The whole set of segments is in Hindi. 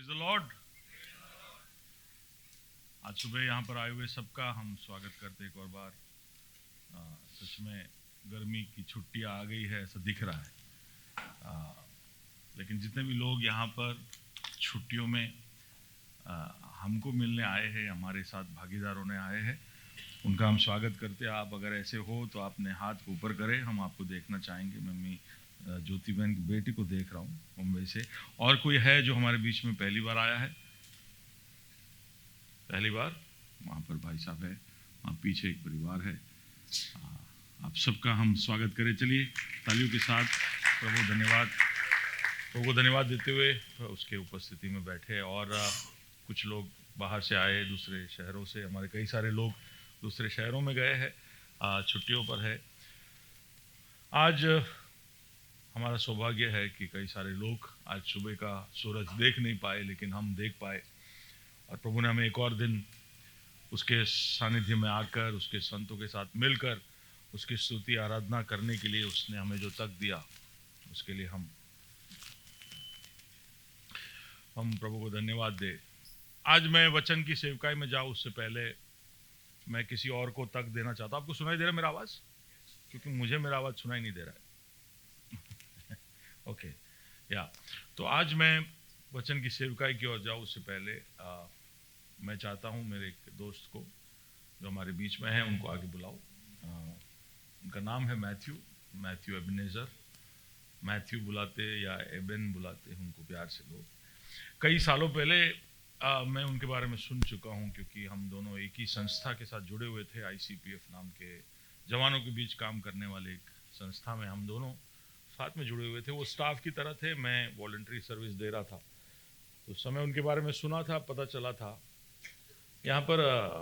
Praise the Lord. आज सुबह यहाँ पर आए हुए सबका हम स्वागत करते एक और बार। सच में गर्मी की छुट्टियाँ आ गई है ऐसा दिख रहा है। लेकिन जितने भी लोग यहाँ पर छुट्टियों में हमको मिलने आए हैं, हमारे साथ भागीदार होने आए हैं, उनका हम स्वागत करते हैं। आप अगर ऐसे हो तो अपने हाथ को ऊपर करें, हम आपको देखना चाहेंगे। मम्मी ज्योति बहन की बेटी को देख रहा हूँ मुंबई से। और कोई है जो हमारे बीच में पहली बार आया है? पहली बार? वहाँ पर भाई साहब है, वहाँ पीछे एक परिवार है। आप सबका हम स्वागत करें। चलिए तालियों के साथ प्रभु को धन्यवाद देते हुए उसके उपस्थिति में बैठे। और कुछ लोग बाहर से आए, दूसरे शहरों से, हमारे कई सारे लोग दूसरे शहरों में गए हैं, छुट्टियों पर है। आज हमारा सौभाग्य है कि कई सारे लोग आज सुबह का सूरज देख नहीं पाए, लेकिन हम देख पाए। और प्रभु ने हमें एक और दिन उसके सानिध्य में आकर, उसके संतों के साथ मिलकर उसकी स्तुति आराधना करने के लिए उसने हमें जो तक दिया, उसके लिए हम प्रभु को धन्यवाद दे। आज मैं वचन की सेवकाई में जाऊँ उससे पहले मैं किसी और को तक देना चाहता हूँ। आपको सुनाई दे रहा है मेरा आवाज़? क्योंकि मुझे मेरा आवाज़ सुनाई नहीं दे रहा है। ओके या तो आज मैं वचन की सेवकाई की ओर जाऊँ उससे पहले मैं चाहता हूँ मेरे एक दोस्त को जो हमारे बीच में है उनको आगे बुलाओ। उनका नाम है मैथ्यू एबनेजर। मैथ्यू बुलाते या एबन बुलाते हैं उनको प्यार से लोग। कई सालों पहले मैं उनके बारे में सुन चुका हूँ, क्योंकि हम दोनों एक ही संस्था के साथ जुड़े हुए थे। ICPF नाम के जवानों के बीच काम करने वाले एक संस्था में हम दोनों साथ में जुड़े हुए थे। वो स्टाफ की तरह थे, मैं वॉलंटरी सर्विस दे रहा था। तो उस समय उनके बारे में सुना था, पता चला था। यहाँ पर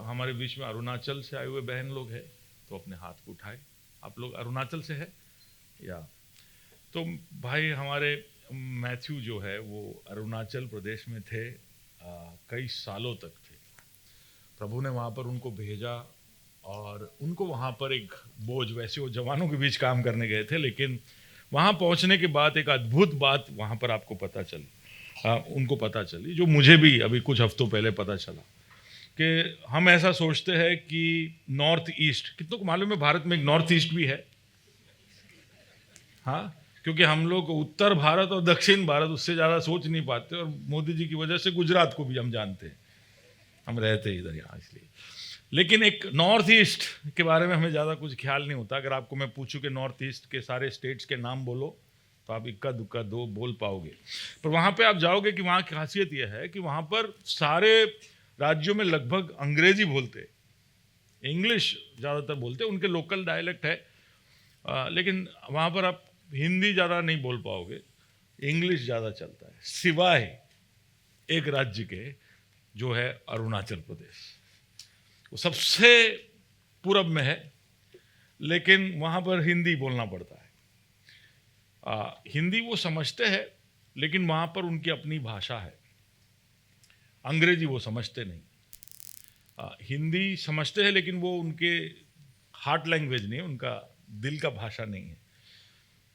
हमारे बीच में अरुणाचल से आए हुए बहन लोग हैं, तो अपने हाथ को उठाए। आप लोग अरुणाचल से है या? तो भाई हमारे मैथ्यू जो है वो अरुणाचल प्रदेश में थे, कई सालों तक थे। प्रभु ने वहाँ पर उनको भेजा और उनको वहाँ पर एक बोझ, वैसे वो जवानों के बीच काम करने गए थे, लेकिन वहाँ पहुँचने के बाद एक अद्भुत बात वहाँ पर आपको पता चली, उनको पता चली, जो मुझे भी अभी कुछ हफ्तों पहले पता चला। कि हम ऐसा सोचते हैं कि नॉर्थ ईस्ट, कितनों को मालूम है भारत में एक नॉर्थ ईस्ट भी है? हाँ, क्योंकि हम लोग उत्तर भारत और दक्षिण भारत उससे ज़्यादा सोच नहीं पाते, और मोदी जी की वजह से गुजरात को भी हम जानते हैं, हम रहते इधर यहाँ इसलिए। लेकिन एक नॉर्थ ईस्ट के बारे में हमें ज़्यादा कुछ ख्याल नहीं होता। अगर आपको मैं पूछूं कि नॉर्थ ईस्ट के सारे स्टेट्स के नाम बोलो तो आप इक्का दुक्का दो बोल पाओगे, पर वहाँ पे आप जाओगे कि वहाँ की खासियत यह है कि वहाँ पर सारे राज्यों में लगभग अंग्रेजी बोलते, इंग्लिश ज़्यादातर बोलते, उनके लोकल डायलेक्ट है, लेकिन वहाँ पर आप हिंदी ज़्यादा नहीं बोल पाओगे, इंग्लिश ज़्यादा चलता है, सिवाय एक राज्य के जो है अरुणाचल प्रदेश। वो सबसे पूरब में है, लेकिन वहाँ पर हिंदी बोलना पड़ता है। हिंदी वो समझते हैं, लेकिन वहाँ पर उनकी अपनी भाषा है। अंग्रेजी वो समझते नहीं। हिंदी समझते हैं, लेकिन वो उनके हार्ट लैंग्वेज नहीं है, उनका दिल का भाषा नहीं है।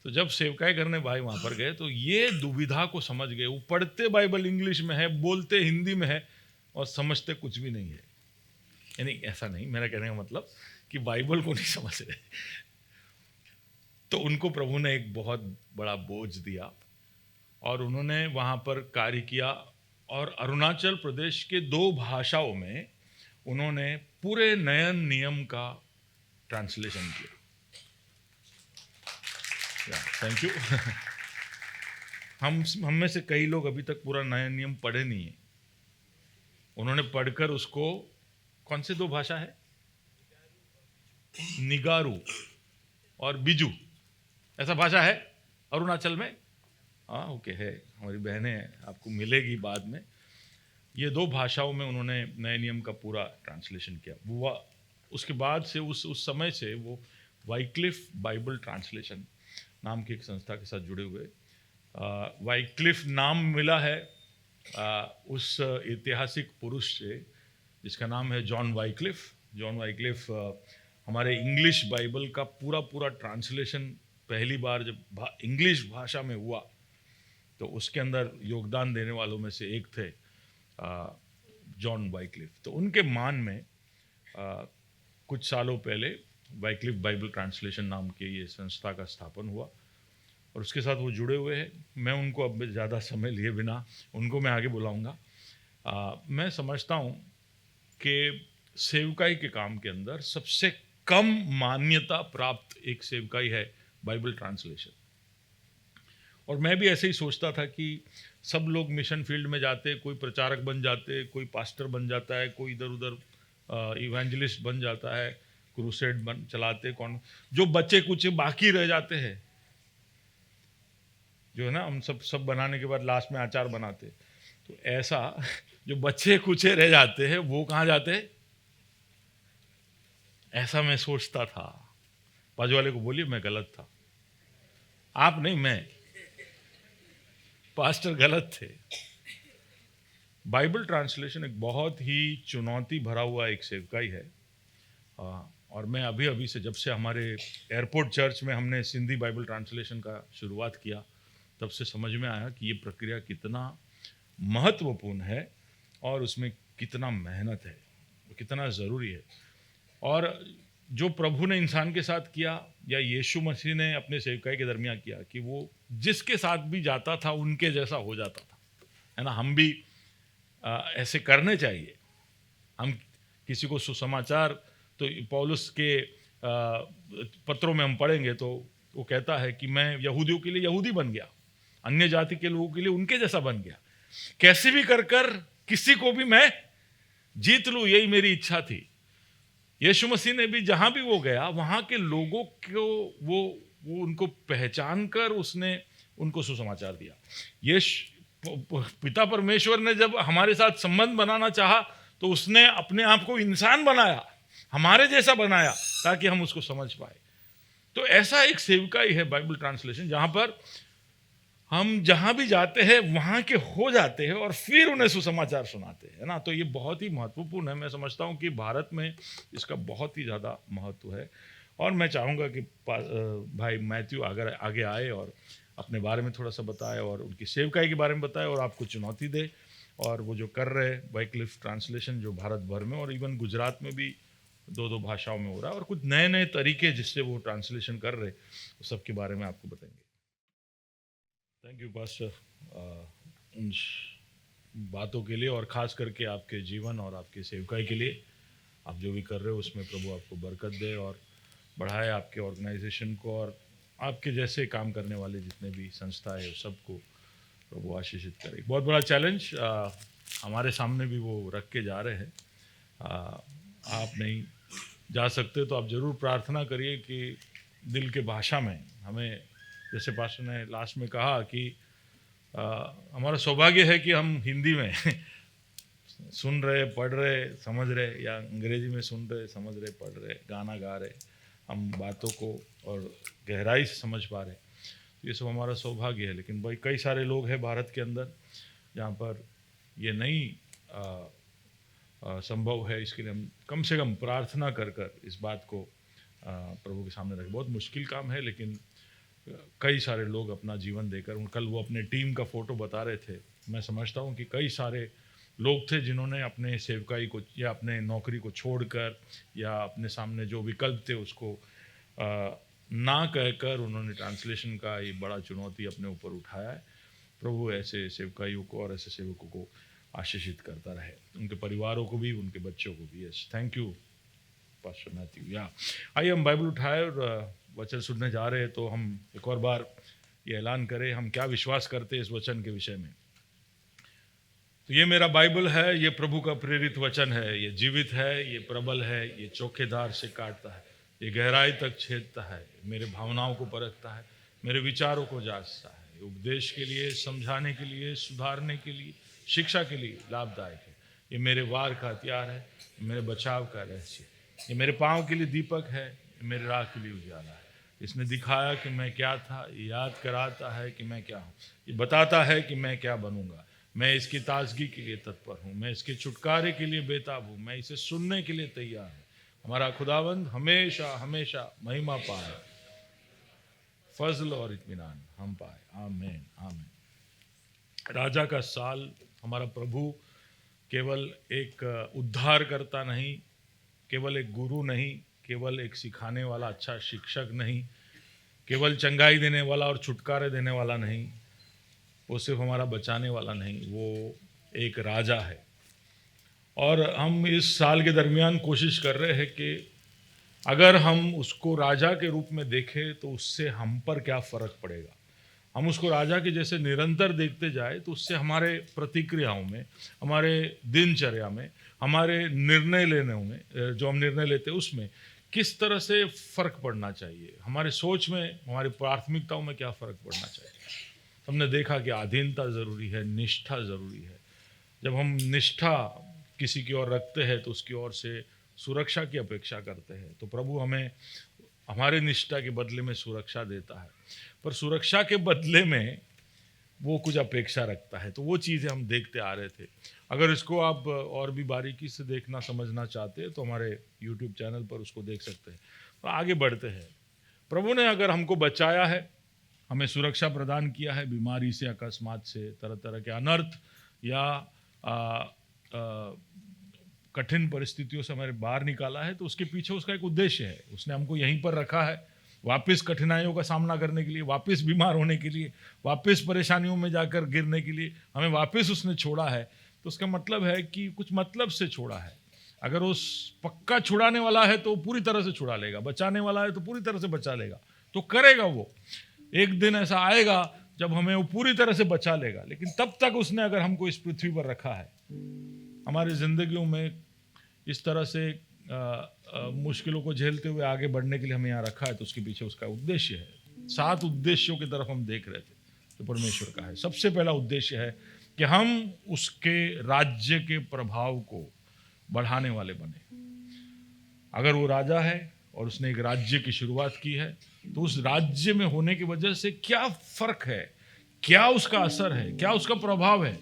तो जब सेवकाई करने भाई वहाँ पर गए तो ये दुविधा को समझ गए। वो पढ़ते बाइबल इंग्लिश में है, बोलते हिंदी में है, और समझते कुछ भी नहीं है। यानी ऐसा नहीं, मेरा कहने का मतलब कि बाइबल को नहीं समझ रहे। तो उनको प्रभु ने एक बहुत बड़ा बोझ दिया और उन्होंने वहाँ पर कार्य किया, और अरुणाचल प्रदेश के 2 भाषाओं में उन्होंने पूरे नयन नियम का ट्रांसलेशन किया। Thank you. हम में से कई लोग अभी तक पूरा नया नियम पढ़े नहीं है। उन्होंने पढ़कर उसको, कौन से 2 भाषा है? निगारू और बिजू, ऐसा भाषा है अरुणाचल में? हाँ ओके, है, हमारी बहनें आपको मिलेगी बाद में। ये 2 भाषाओं में उन्होंने नए नियम का पूरा ट्रांसलेशन किया। वो उसके बाद से उस समय से वो वाइक्लिफ बाइबल ट्रांसलेशन नाम की एक संस्था के साथ जुड़े हुए। वाइक्लिफ नाम मिला है उस ऐतिहासिक पुरुष से जिसका नाम है जॉन वाइक्लिफ। जॉन वाइक्लिफ हमारे इंग्लिश बाइबल का पूरा ट्रांसलेशन पहली बार जब इंग्लिश भाषा में हुआ तो उसके अंदर योगदान देने वालों में से एक थे जॉन वाइक्लिफ। तो उनके मान में कुछ सालों पहले वाइक्लिफ बाइबल ट्रांसलेशन नाम की ये संस्था का स्थापन हुआ और उसके साथ वो जुड़े हुए हैं। मैं उनको अब ज़्यादा समय लिए बिना उनको मैं आगे बुलाऊंगा। मैं समझता हूँ कि सेवकाई के काम के अंदर सबसे कम मान्यता प्राप्त एक सेवकाई है बाइबल ट्रांसलेशन। और मैं भी ऐसे ही सोचता था कि सब लोग मिशन फील्ड में जाते, कोई प्रचारक बन जाते, कोई पास्टर बन जाता है, कोई इधर उधर इवेंजलिस्ट बन जाता है, क्रूसेड बन चलाते, कौन जो बच्चे कुछ बाकी रह जाते हैं, जो है ना, हम सब बनाने के बाद लास्ट में अचार बनाते। तो ऐसा जो बच्चे कुछ रह जाते हैं वो कहाँ जाते हैं, ऐसा मैं सोचता था। बाजू वाले को बोलिए मैं गलत था। आप नहीं, मैं, पास्टर गलत थे। बाइबल ट्रांसलेशन एक बहुत ही चुनौती भरा हुआ एक सेवकाई है। और मैं अभी अभी से, जब से हमारे एयरपोर्ट चर्च में हमने सिंधी बाइबल ट्रांसलेशन का शुरुआत किया, तब से समझ में आया कि ये प्रक्रिया कितना महत्वपूर्ण है और उसमें कितना मेहनत है, कितना ज़रूरी है। और जो प्रभु ने इंसान के साथ किया या यीशु मसीह ने अपने सेवकाई के दरमियान किया कि वो जिसके साथ भी जाता था उनके जैसा हो जाता था, है ना। हम भी ऐसे करने चाहिए। हम किसी को सुसमाचार, तो पौलुस के पत्रों में हम पढ़ेंगे तो वो कहता है कि मैं यहूदियों के लिए यहूदी बन गया, अन्य जाति के लोगों के लिए उनके जैसा बन गया, कैसे भी कर किसी को भी मैं जीत लूं, यही मेरी इच्छा थी। यीशु मसीह ने भी जहां भी वो गया वहां के लोगों को वो उनको पहचान कर उसने उनको सुसमाचार दिया। पिता परमेश्वर ने जब हमारे साथ संबंध बनाना चाहा तो उसने अपने आप को इंसान बनाया, हमारे जैसा बनाया, ताकि हम उसको समझ पाए। तो ऐसा एक सेवकाई है बाइबल ट्रांसलेशन, जहां पर हम जहां भी जाते हैं वहां के हो जाते हैं और फिर उन्हें सुसमाचार सुनाते हैं, है ना। तो ये बहुत ही महत्वपूर्ण है। मैं समझता हूं कि भारत में इसका बहुत ही ज़्यादा महत्व है। और मैं चाहूँगा कि भाई मैथ्यू अगर आगे आए और अपने बारे में थोड़ा सा बताए और उनकी सेवकाई के बारे में बताए और आपको चुनौती दे, और वो जो कर रहे वाइक्लिफ ट्रांसलेशन जो भारत भर में और इवन गुजरात में भी 2 भाषाओं में हो रहा है, और कुछ नए नए तरीके जिससे वो ट्रांसलेशन कर रहे, उस सब के बारे में आपको बताएंगे। थैंक यू पास्टर, उन बातों के लिए और ख़ास करके आपके जीवन और आपके सेवकाई के लिए। आप जो भी कर रहे हो उसमें प्रभु आपको बरकत दे और बढ़ाए आपके ऑर्गेनाइजेशन को, और आपके जैसे काम करने वाले जितने भी संस्था है सबको प्रभु आशीषित करे। बहुत बड़ा चैलेंज हमारे सामने भी वो रख के जा रहे हैं। आप नहीं जा सकते तो आप ज़रूर प्रार्थना करिए कि दिल के भाषा में हमें, जैसे पास्टर ने लास्ट में कहा कि हमारा सौभाग्य है कि हम हिंदी में सुन रहे, पढ़ रहे, समझ रहे, या अंग्रेजी में सुन रहे, समझ रहे, पढ़ रहे, गाना गा रहे, हम बातों को और गहराई से समझ पा रहे। तो ये सब हमारा सौभाग्य है। लेकिन भाई कई सारे लोग हैं भारत के अंदर जहाँ पर ये नहीं संभव है। इसके लिए हम कम से कम प्रार्थना कर इस बात को प्रभु के सामने रखें। बहुत मुश्किल काम है, लेकिन कई सारे लोग अपना जीवन देकर, कल वो अपने टीम का फ़ोटो बता रहे थे, मैं समझता हूँ कि कई सारे लोग थे जिन्होंने अपने सेवकाई को या अपने नौकरी को छोड़कर या अपने सामने जो विकल्प थे उसको ना कहकर उन्होंने ट्रांसलेशन का ये बड़ा चुनौती अपने ऊपर उठाया है। प्रभु ऐसे सेवकाइयों को और ऐसे सेवकों को आशीषित करता रहे, उनके परिवारों को भी, उनके बच्चों को भी। Yes, thank you pastor Matthew. या आइए हम बाइबल उठाए और वचन सुनने जा रहे हैं। तो हम एक और बार ये ऐलान करें हम क्या विश्वास करते हैं इस वचन के विषय में। तो ये मेरा बाइबल है, ये प्रभु का प्रेरित वचन है, ये जीवित है, ये प्रबल है, ये चोखेदार से काटता है, ये गहराई तक छेदता है, मेरे भावनाओं को परखता है, मेरे विचारों को जांचता है। ये उपदेश के लिए, समझाने के लिए, सुधारने के लिए, शिक्षा के लिए लाभदायक है। ये मेरे वार का हथियार है, मेरे बचाव का रहस्य। ये मेरे पाँव के लिए दीपक है, मेरे राह के लिए उजाला है। इसने दिखाया कि मैं क्या था, याद कराता है कि मैं क्या हूँ, ये बताता है कि मैं क्या बनूंगा। मैं इसकी ताजगी के लिए तत्पर हूँ, मैं इसके छुटकारे के लिए बेताब हूँ, मैं इसे सुनने के लिए तैयार हूँ। हमारा खुदावंद हमेशा हमेशा महिमा पाए, फजल और इत्मीनान हम पाए। आमीन आमीन। राजा का साल, हमारा प्रभु केवल एक उद्धार करता नहीं, केवल एक गुरु नहीं, केवल एक सिखाने वाला अच्छा शिक्षक नहीं, केवल चंगाई देने वाला और छुटकारे देने वाला नहीं, वो सिर्फ हमारा बचाने वाला नहीं, वो एक राजा है। और हम इस साल के दरमियान कोशिश कर रहे हैं कि अगर हम उसको राजा के रूप में देखें तो उससे हम पर क्या फ़र्क पड़ेगा। हम उसको राजा के जैसे निरंतर देखते जाए तो उससे हमारे प्रतिक्रियाओं में, हमारे दिनचर्या में, हमारे निर्णय लेने में, जो हम निर्णय लेते हैं उसमें किस तरह से फ़र्क पड़ना चाहिए, हमारे सोच में, हमारी प्राथमिकताओं में क्या फ़र्क पड़ना चाहिए। हमने देखा कि अधीनता ज़रूरी है, निष्ठा ज़रूरी है। जब हम निष्ठा किसी की ओर रखते हैं तो उसकी ओर से सुरक्षा की अपेक्षा करते हैं, तो प्रभु हमें हमारे निष्ठा के बदले में सुरक्षा देता है, पर सुरक्षा के बदले में वो कुछ अपेक्षा रखता है। तो वो चीज़ें हम देखते आ रहे थे। अगर इसको आप और भी बारीकी से देखना समझना चाहते हैं तो हमारे यूट्यूब चैनल पर उसको देख सकते हैं। तो आगे बढ़ते हैं। प्रभु ने अगर हमको बचाया है, हमें सुरक्षा प्रदान किया है बीमारी से, अकस्मात से, तरह तरह के अनर्थ या कठिन परिस्थितियों से हमारे बाहर निकाला है, तो उसके पीछे उसका एक उद्देश्य है। उसने हमको यहीं पर रखा है वापस कठिनाइयों का सामना करने के लिए, वापस बीमार होने के लिए, वापस परेशानियों में जाकर गिरने के लिए हमें वापस उसने छोड़ा है। तो उसका मतलब है कि कुछ मतलब से छोड़ा है। अगर उस पक्का छुड़ाने वाला है तो पूरी तरह से छुड़ा लेगा, बचाने वाला है तो पूरी तरह से बचा लेगा, तो करेगा वो। एक दिन ऐसा आएगा जब हमें वो पूरी तरह से बचा लेगा, लेकिन तब तक उसने अगर हमको इस पृथ्वी पर रखा है, हमारी जिंदगियों में इस तरह से मुश्किलों को झेलते हुए आगे बढ़ने के लिए हमें यहाँ रखा है, तो उसके पीछे उसका उद्देश्य है। 7 उद्देश्यों की तरफ हम देख रहे थे जो परमेश्वर का है। सबसे पहला उद्देश्य है कि हम उसके राज्य के प्रभाव को बढ़ाने वाले बने। अगर वो राजा है और उसने एक राज्य की शुरुआत की है, तो उस राज्य में होने की वजह से क्या फर्क है, क्या उसका असर है, क्या उसका प्रभाव है,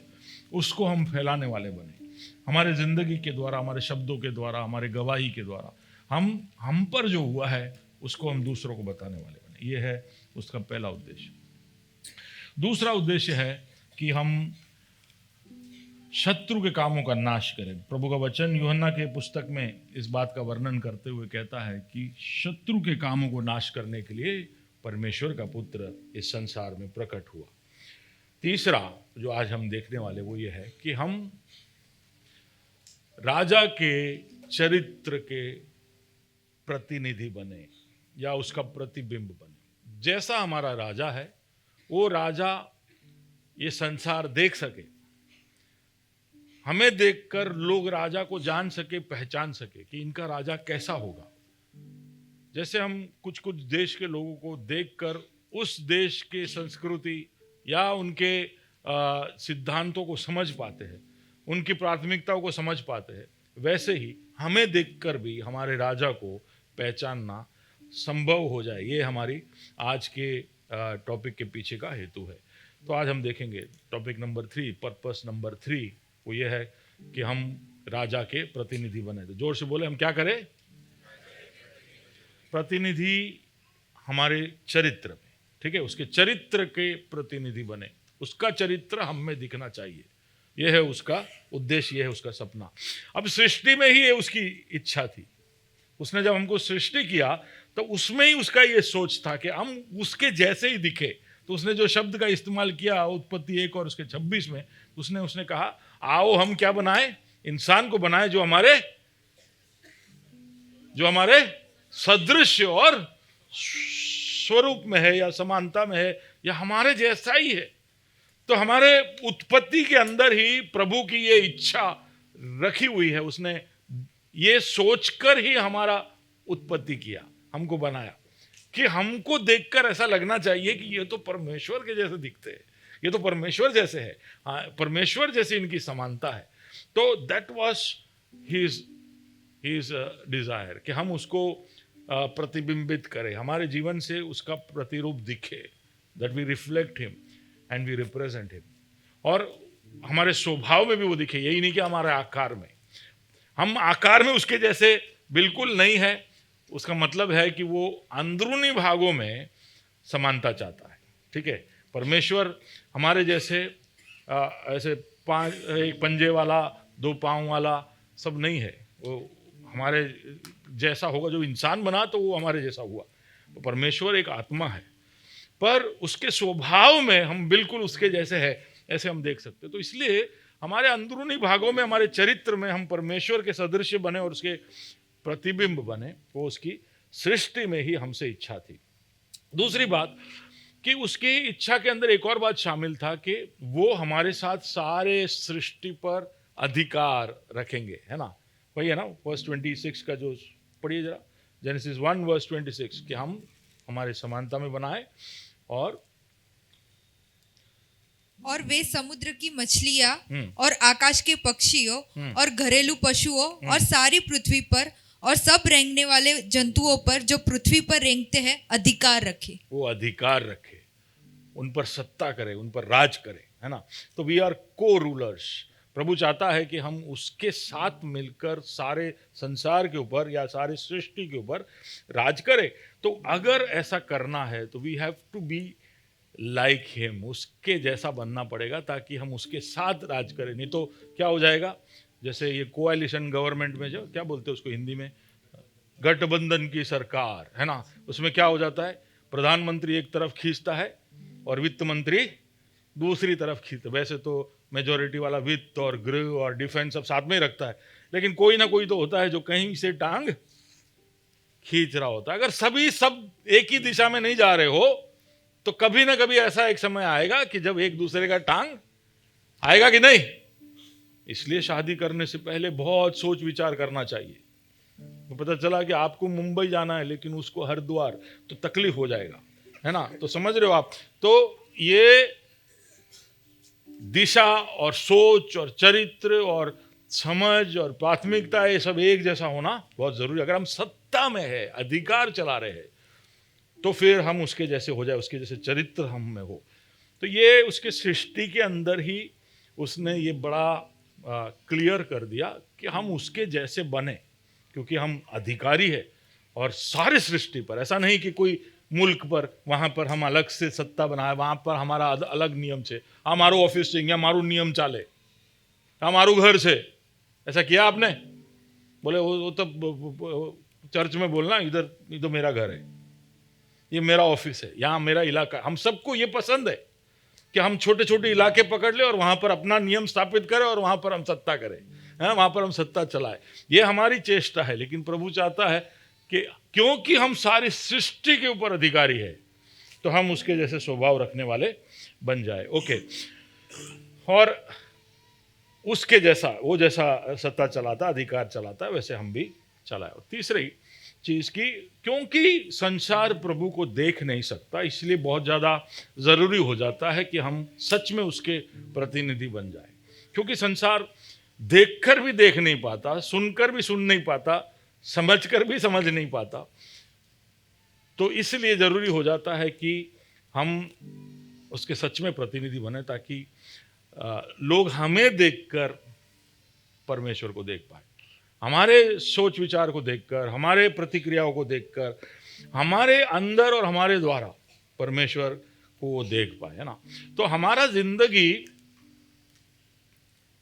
उसको हम फैलाने वाले बने। हमारे जिंदगी के द्वारा, हमारे शब्दों के द्वारा, हमारे गवाही के द्वारा हम पर जो हुआ है उसको हम दूसरों को बताने वाले बने। ये है उसका पहला उद्देश्य। दूसरा उद्देश्य है कि हम शत्रु के कामों का नाश करें। प्रभु का वचन यूहन्ना के पुस्तक में इस बात का वर्णन करते हुए कहता है कि शत्रु के कामों को नाश करने के लिए परमेश्वर का पुत्र इस संसार में प्रकट हुआ। तीसरा जो आज हम देखने वाले वो ये है कि हम राजा के चरित्र के प्रतिनिधि बने या उसका प्रतिबिंब बने। जैसा हमारा राजा है, वो राजा ये संसार देख सके, हमें देखकर लोग राजा को जान सके, पहचान सके कि इनका राजा कैसा होगा। जैसे हम कुछ कुछ देश के लोगों को देखकर उस देश के संस्कृति या उनके सिद्धांतों को समझ पाते हैं, उनकी प्राथमिकताओं को समझ पाते हैं, वैसे ही हमें देखकर भी हमारे राजा को पहचानना संभव हो जाए। ये हमारी आज के टॉपिक के पीछे का हेतु है। तो आज हम देखेंगे टॉपिक नंबर 3, पर्पस नंबर 3 वो ये है कि हम राजा के प्रतिनिधि बने। तो जोर से बोले, हम क्या करें? प्रतिनिधि हमारे चरित्र में, ठीक है, उसके चरित्र के प्रतिनिधि बने, उसका चरित्र हम में दिखना चाहिए। यह है उसका उद्देश्य, यह है उसका सपना। अब सृष्टि में ही ये उसकी इच्छा थी। उसने जब हमको सृष्टि किया तो उसमें ही उसका ये सोच था कि हम उसके जैसे ही दिखे। तो उसने जो शब्द का इस्तेमाल किया उत्पत्ति 1 और उसके 26 में, उसने कहा आओ हम क्या बनाए? इंसान को बनाए जो हमारे सदृश और स्वरूप में है या समानता में है या हमारे जैसा ही है। तो हमारे उत्पत्ति के अंदर ही प्रभु की ये इच्छा रखी हुई है। उसने ये सोचकर ही हमारा उत्पत्ति किया, हमको बनाया कि हमको देखकर ऐसा लगना चाहिए कि ये तो परमेश्वर के जैसे दिखते हैं, ये तो परमेश्वर जैसे है, हाँ परमेश्वर जैसी इनकी समानता है। तो दैट वाज हिज डिजायर कि हम उसको प्रतिबिंबित करें, हमारे जीवन से उसका प्रतिरूप दिखे, that we reflect him and we represent him. और हमारे स्वभाव में भी वो दिखे, यही नहीं कि हमारे आकार में, हम आकार में उसके जैसे बिल्कुल नहीं है। उसका मतलब है कि वो अंदरूनी भागों में समानता चाहता है, ठीक है। परमेश्वर हमारे जैसे ऐसे पांच, एक पंजे वाला, दो पाँव वाला सब नहीं है। वो हमारे जैसा होगा, जो इंसान बना तो वो हमारे जैसा हुआ। तो परमेश्वर एक आत्मा है, पर उसके स्वभाव में हम बिल्कुल उसके जैसे है, ऐसे हम देख सकते हैं। तो इसलिए हमारे अंदरूनी भागों में, हमारे चरित्र में हम परमेश्वर के सदृश बने और उसके प्रतिबिंब बने, वो उसकी सृष्टि में ही हमसे इच्छा थी। दूसरी बात कि उसकी इच्छा के अंदर एक और बात शामिल था कि वो हमारे साथ सारे सृष्टि पर अधिकार रखेंगे, है ना। वही है ना वर्स 26 का, जो पढ़िए जरा, जेनेसिस 1 वर्स 26, कि हम हमारे समानता में बनाए और वे समुद्र की मछलियां और आकाश के पक्षियों और घरेलू पशुओं और सारी पृथ्वी पर और सब रेंगने वाले जंतुओं पर जो पृथ्वी पर रेंगते हैं अधिकार रखे। वो अधिकार रखे, उन पर सत्ता करे, उन पर राज करे, है ना। तो वी आर को रूलर्स। प्रभु चाहता है कि हम उसके साथ मिलकर सारे संसार के ऊपर या सारे सृष्टि के ऊपर राज करें। तो अगर ऐसा करना है तो we have to be like him, उसके जैसा बनना पड़ेगा ताकि हम उसके साथ राज करें। नहीं तो क्या हो जाएगा, जैसे ये कोएलिशन गवर्नमेंट में, जो क्या बोलते हैं उसको हिंदी में, गठबंधन की सरकार, है ना। उसमें क्या हो जाता है, प्रधानमंत्री एक तरफ खींचता है और वित्त मंत्री दूसरी तरफ खींचता है। वैसे तो मेजोरिटी वाला वित्त और गृह और डिफेंस सब साथ में ही रखता है, लेकिन कोई ना कोई तो होता है जो कहीं से टांग खींच रहा होता है। अगर सभी सब एक ही दिशा में नहीं जा रहे हो तो कभी ना कभी ऐसा एक समय आएगा कि जब एक दूसरे का टांग आएगा कि नहीं। इसलिए शादी करने से पहले बहुत सोच विचार करना चाहिए। तो पता चला कि आपको मुंबई जाना है लेकिन उसको हरिद्वार, तो तकलीफ हो जाएगा, है ना। तो समझ रहे हो आप। तो ये दिशा और सोच और चरित्र और समझ और प्राथमिकता, ये सब एक जैसा होना बहुत जरूरी। अगर हम सत्ता में है, अधिकार चला रहे हैं, तो फिर हम उसके जैसे हो जाए, उसके जैसे चरित्र हम में हो। तो ये उसके सृष्टि के अंदर ही उसने ये बड़ा क्लियर कर दिया कि हम उसके जैसे बने, क्योंकि हम अधिकारी है और सारे सृष्टि पर। ऐसा नहीं कि कोई मुल्क पर, वहाँ पर हम अलग से सत्ता बनाए, वहाँ पर हमारा अलग नियम से, हमारो ऑफिस से हमारू नियम चाले, हमारू घर से। ऐसा किया आपने? बोले वो तो चर्च में बोलना, इधर इधर मेरा घर है, ये मेरा ऑफिस है, यहाँ मेरा इलाका है। हम सबको ये पसंद है कि हम छोटे छोटे इलाके पकड़ ले और वहाँ पर अपना नियम स्थापित करें और वहाँ पर हम सत्ता करें, है, वहाँ पर हम सत्ता चलाए। ये हमारी चेष्टा है। लेकिन प्रभु चाहता है कि क्योंकि हम सारी सृष्टि के ऊपर अधिकारी है, तो हम उसके जैसे स्वभाव रखने वाले बन जाए। ओके, और उसके जैसा, वो जैसा सत्ता चलाता, अधिकार चलाता, वैसे हम भी चलाए। और तीसरी चीज की, क्योंकि संसार प्रभु को देख नहीं सकता, इसलिए बहुत ज़्यादा ज़रूरी हो जाता है कि हम सच में उसके प्रतिनिधि बन जाए। क्योंकि संसार देखकर भी देख नहीं पाता, सुनकर भी सुन नहीं पाता, समझकर भी समझ नहीं पाता। तो इसलिए ज़रूरी हो जाता है कि हम उसके सच में प्रतिनिधि बने, ताकि लोग हमें देखकर परमेश्वर को देख पाए, हमारे सोच विचार को देखकर, हमारे प्रतिक्रियाओं को देखकर, हमारे अंदर और हमारे द्वारा परमेश्वर को वो देख पाए, है ना। तो हमारा जिंदगी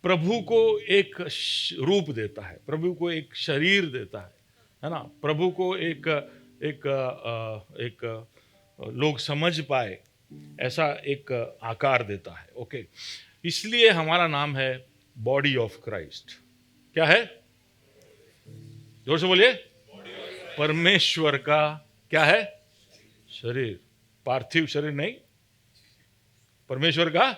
प्रभु को एक रूप देता है, प्रभु को एक शरीर देता है ना। प्रभु को एक एक एक लोग समझ पाए ऐसा एक आकार देता है। ओके, इसलिए हमारा नाम है बॉडी ऑफ क्राइस्ट। क्या है? जोर से बोलिए। परमेश्वर का क्या है? शरीर। पार्थिव शरीर नहीं, परमेश्वर का।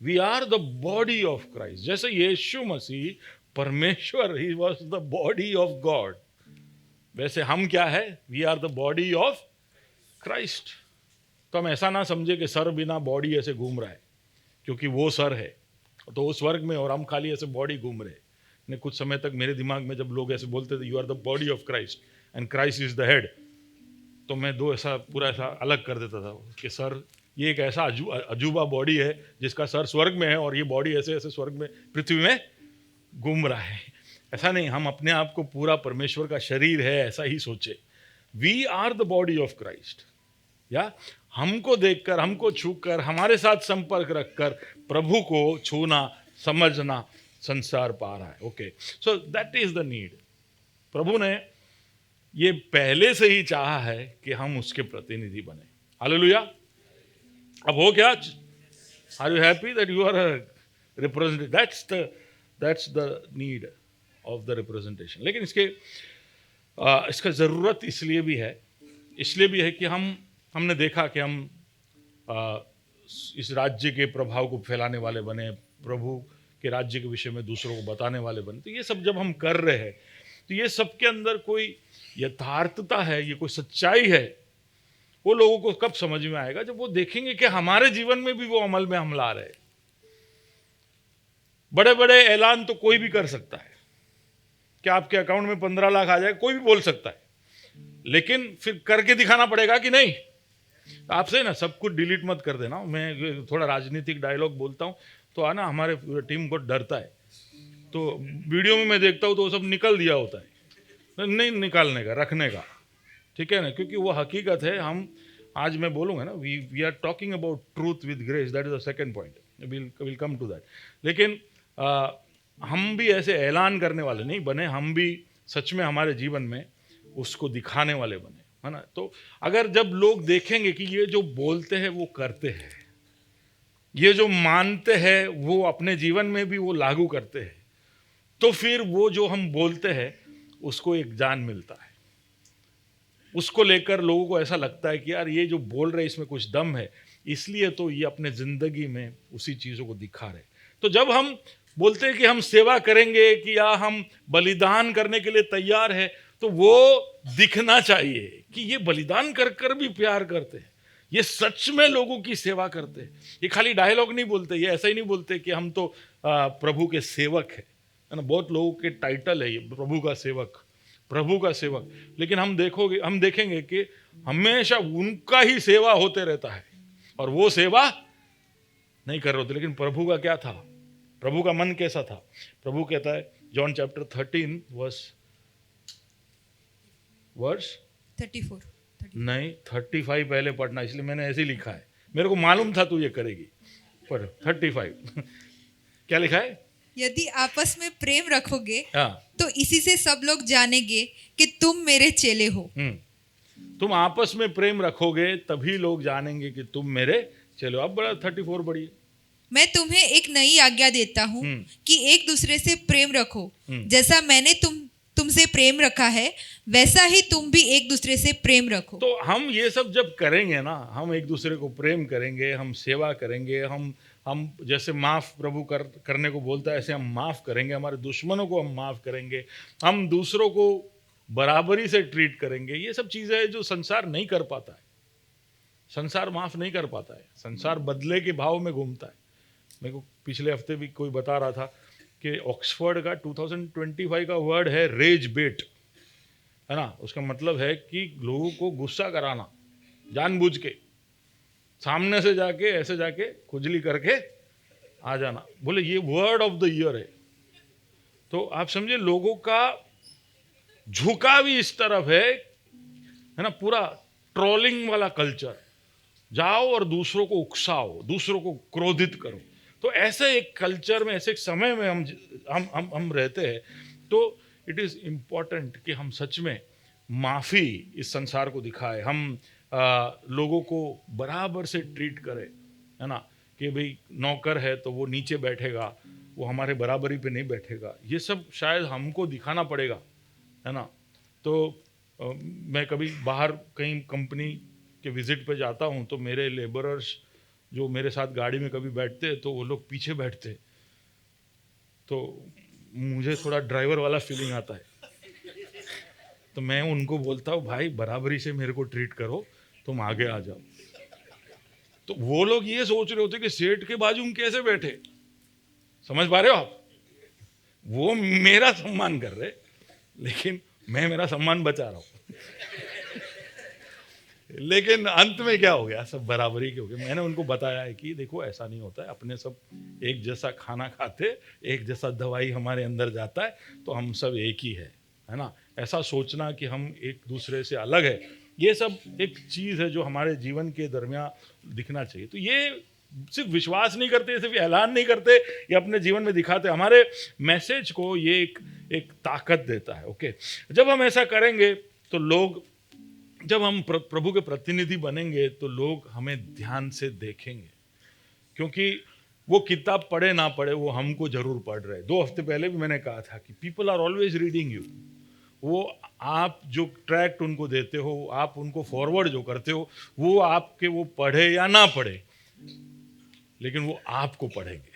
We are the body of Christ. जैसे यीशु मसीह परमेश्वर, he was the body of God, वैसे हम क्या है? We are the body of Christ. तो हम ऐसा ना समझे कि सर बिना बॉडी ऐसे घूम रहा है, क्योंकि वो सर है तो वो स्वर्ग में और हम खाली ऐसे बॉडी घूम रहे। ने कुछ समय तक मेरे दिमाग में जब लोग ऐसे बोलते थे you are the body of Christ and Christ is the head, तो मैं दो ऐसा पूरा ऐसा अलग कर देता था कि सर ये एक ऐसा अजूबा बॉडी है जिसका सर स्वर्ग में है और ये बॉडी ऐसे ऐसे स्वर्ग में, पृथ्वी में घूम रहा है। ऐसा नहीं, हम अपने आप को पूरा परमेश्वर का शरीर है ऐसा ही सोचे। We are the body of Christ, या हमको देखकर, हमको छूकर, हमारे साथ संपर्क रखकर प्रभु को छूना, समझना संसार पा रहा है। Okay, so that is the need. प्रभु ने ये पहले से ही चाहा है कि हम उसके प्रतिनिधि बने। हालेलुया। अब हो क्या? Are you happy that you are a representative? That's the need of the representation. लेकिन इसका ज़रूरत इसलिए भी है कि हमने देखा कि हम इस राज्य के प्रभाव को फैलाने वाले बने, प्रभु के राज्य के विषय में दूसरों को बताने वाले बने। तो ये सब जब हम कर रहे हैं तो ये सब के अंदर कोई यथार्थता है, ये कोई सच्चाई है, वो लोगों को कब समझ में आएगा? जब वो देखेंगे कि हमारे जीवन में भी वो अमल में हम ला रहे हैं। बड़े बड़े ऐलान तो कोई भी कर सकता है कि आपके अकाउंट में 15 लाख आ जाए, कोई भी बोल सकता है, लेकिन फिर करके दिखाना पड़ेगा कि नहीं। आपसे ना सब कुछ डिलीट मत कर देना। मैं थोड़ा राजनीतिक डायलॉग बोलता हूँ तो आना हमारे टीम को डरता है, तो वीडियो में मैं देखता हूँ तो वो सब निकल दिया होता है। नहीं निकालने का, रखने का, ठीक है ना, क्योंकि वो हकीकत है। हम आज मैं बोलूँगा ना, we are talking about truth with grace, that is the second point, will come to that. लेकिन हम भी ऐसे ऐलान करने वाले नहीं बने, हम भी सच में हमारे जीवन में उसको दिखाने वाले बने, है ना। तो अगर जब लोग देखेंगे कि ये जो बोलते हैं वो करते हैं, ये जो मानते हैं वो अपने जीवन में भी वो लागू करते हैं, तो फिर वो जो हम बोलते हैं उसको एक जान मिलता है। उसको लेकर लोगों को ऐसा लगता है कि यार ये जो बोल रहे इसमें कुछ दम है, इसलिए तो ये अपने जिंदगी में उसी चीज़ों को दिखा रहे। तो जब हम बोलते हैं कि हम सेवा करेंगे कि या हम बलिदान करने के लिए तैयार है, तो वो दिखना चाहिए कि ये बलिदान कर कर भी प्यार करते हैं, ये सच में लोगों की सेवा करते हैं। ये खाली डायलॉग नहीं बोलते, ये ऐसा ही नहीं बोलते कि हम तो प्रभु के सेवक है ना। बहुत लोगों के टाइटल है ये, प्रभु का सेवक, प्रभु का सेवक, लेकिन हम देखेंगे कि हमेशा उनका ही सेवा होते रहता है और वो सेवा नहीं कर रहे होते। लेकिन प्रभु का क्या था? प्रभु का मन कैसा था? प्रभु कहता है जॉन चैप्टर 13 वर्स 34 नहीं 35 पहले पढ़ना, इसलिए मैंने ऐसे ही लिखा है। मेरे को मालूम था तू ये करेगी, पर 35 क्या लिखा है? यदि आपस में प्रेम रखोगे हाँ, तो इसी से सब लोग जानेंगे कि तुम मेरे चेले हो। तुम आपस में प्रेम रखोगे तभी लोग जानेंगे कि तुम मेरे चलो। अब बड़ा 34 बढ़िए। मैं तुम्हें एक नई आज्ञा देता हूँ कि एक दूसरे से प्रेम रखो, जैसा मैंने तुमसे प्रेम रखा है वैसा ही तुम भी एक दूसरे से प्रेम रखो। तो हम ये सब जब करेंगे ना, हम एक दूसरे को प्रेम करेंगे, हम सेवा करेंगे, हम जैसे माफ़ प्रभु करने को बोलता है ऐसे हम माफ़ करेंगे, हमारे दुश्मनों को हम माफ़ करेंगे, हम दूसरों को बराबरी से ट्रीट करेंगे। ये सब चीज़ें हैं जो संसार नहीं कर पाता है। संसार माफ़ नहीं कर पाता है, संसार बदले के भाव में घूमता है। मेरे को पिछले हफ्ते भी कोई बता रहा था कि ऑक्सफोर्ड का 2025 का वर्ड है रेज बेट, है ना। उसका मतलब है कि लोगों को गुस्सा कराना, जानबूझ के सामने से जाके ऐसे जाके खुजली करके आ जाना। बोले ये वर्ड ऑफ द ईयर है। तो आप समझे लोगों का झुका भी इस तरफ है ना, पूरा ट्रोलिंग वाला कल्चर। जाओ और दूसरों को उकसाओ, दूसरों को क्रोधित करो। तो ऐसे एक कल्चर में, ऐसे एक समय में हम रहते हैं। तो इट इज़ इम्पॉर्टेंट कि हम सच में माफ़ी इस संसार को दिखाए, हम लोगों को बराबर से ट्रीट करें, है ना। कि भाई नौकर है तो वो नीचे बैठेगा, वो हमारे बराबरी पे नहीं बैठेगा। ये सब शायद हमको दिखाना पड़ेगा, है ना। तो मैं कभी बाहर कहीं कंपनी के विजिट पे जाता हूँ तो मेरे लेबरर्स जो मेरे साथ गाड़ी में कभी बैठते हैं तो वो लोग पीछे बैठते, तो मुझे थोड़ा ड्राइवर वाला फीलिंग आता है। तो मैं उनको बोलता हूँ भाई बराबरी से मेरे को ट्रीट करो, तुम आगे आ जाओ। तो वो लोग ये सोच रहे होते कि सेठ के बाजू में कैसे बैठे, समझ पा रहे हो आप? वो मेरा सम्मान कर रहे, लेकिन मैं मेरा सम्मान बचा रहा हूँ। लेकिन अंत में क्या हो गया, सब बराबरी के हो गए। मैंने उनको बताया है कि देखो ऐसा नहीं होता है, अपने सब एक जैसा खाना खाते, एक जैसा दवाई हमारे अंदर जाता है, तो हम सब एक ही है ना। ऐसा सोचना कि हम एक दूसरे से अलग है, ये सब एक चीज़ है जो हमारे जीवन के दरमियान दिखना चाहिए। तो ये सिर्फ विश्वास नहीं करते, सिर्फ ऐलान नहीं करते, ये अपने जीवन में दिखाते, हमारे मैसेज को ये एक ताकत देता है। ओके, जब हम ऐसा करेंगे तो लोग, जब हम प्रभु के प्रतिनिधि बनेंगे तो लोग हमें ध्यान से देखेंगे, क्योंकि वो किताब पढ़े ना पढ़े वो हमको जरूर पढ़ रहे। 2 हफ्ते पहले भी मैंने कहा था कि people are always reading you. वो आप जो ट्रैक्ट उनको देते हो, आप उनको फॉरवर्ड जो करते हो, वो आपके वो पढ़े या ना पढ़े, लेकिन वो आपको पढ़ेंगे।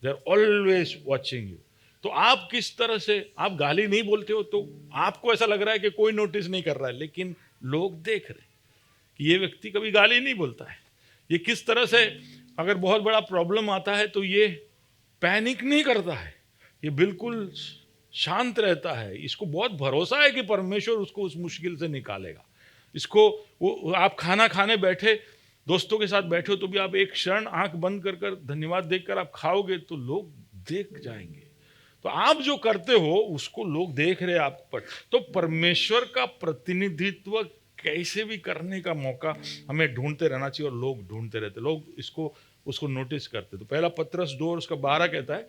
They are always watching you. तो आप किस तरह से, आप गाली नहीं बोलते हो तो आपको ऐसा लग रहा है कि कोई नोटिस नहीं कर रहा है, लेकिन लोग देख रहे कि ये व्यक्ति कभी गाली नहीं बोलता है। ये किस तरह से, अगर बहुत बड़ा प्रॉब्लम आता है तो ये पैनिक नहीं करता है, ये बिल्कुल शांत रहता है। इसको बहुत भरोसा है कि परमेश्वर उसको उस मुश्किल से निकालेगा। इसको वो, आप खाना खाने बैठे, दोस्तों के साथ बैठे हो तो भी आप एक क्षण आंख बंद कर कर धन्यवाद देखकर आप खाओगे तो लोग देख जाएंगे। तो आप जो करते हो उसको लोग देख रहे हैं आप पर। तो परमेश्वर का प्रतिनिधित्व कैसे भी करने का मौका हमें ढूंढते रहना चाहिए, और लोग ढूंढते रहते, लोग उसको नोटिस करते। तो पहला पत्रस 2 और उसका 12 कहता है,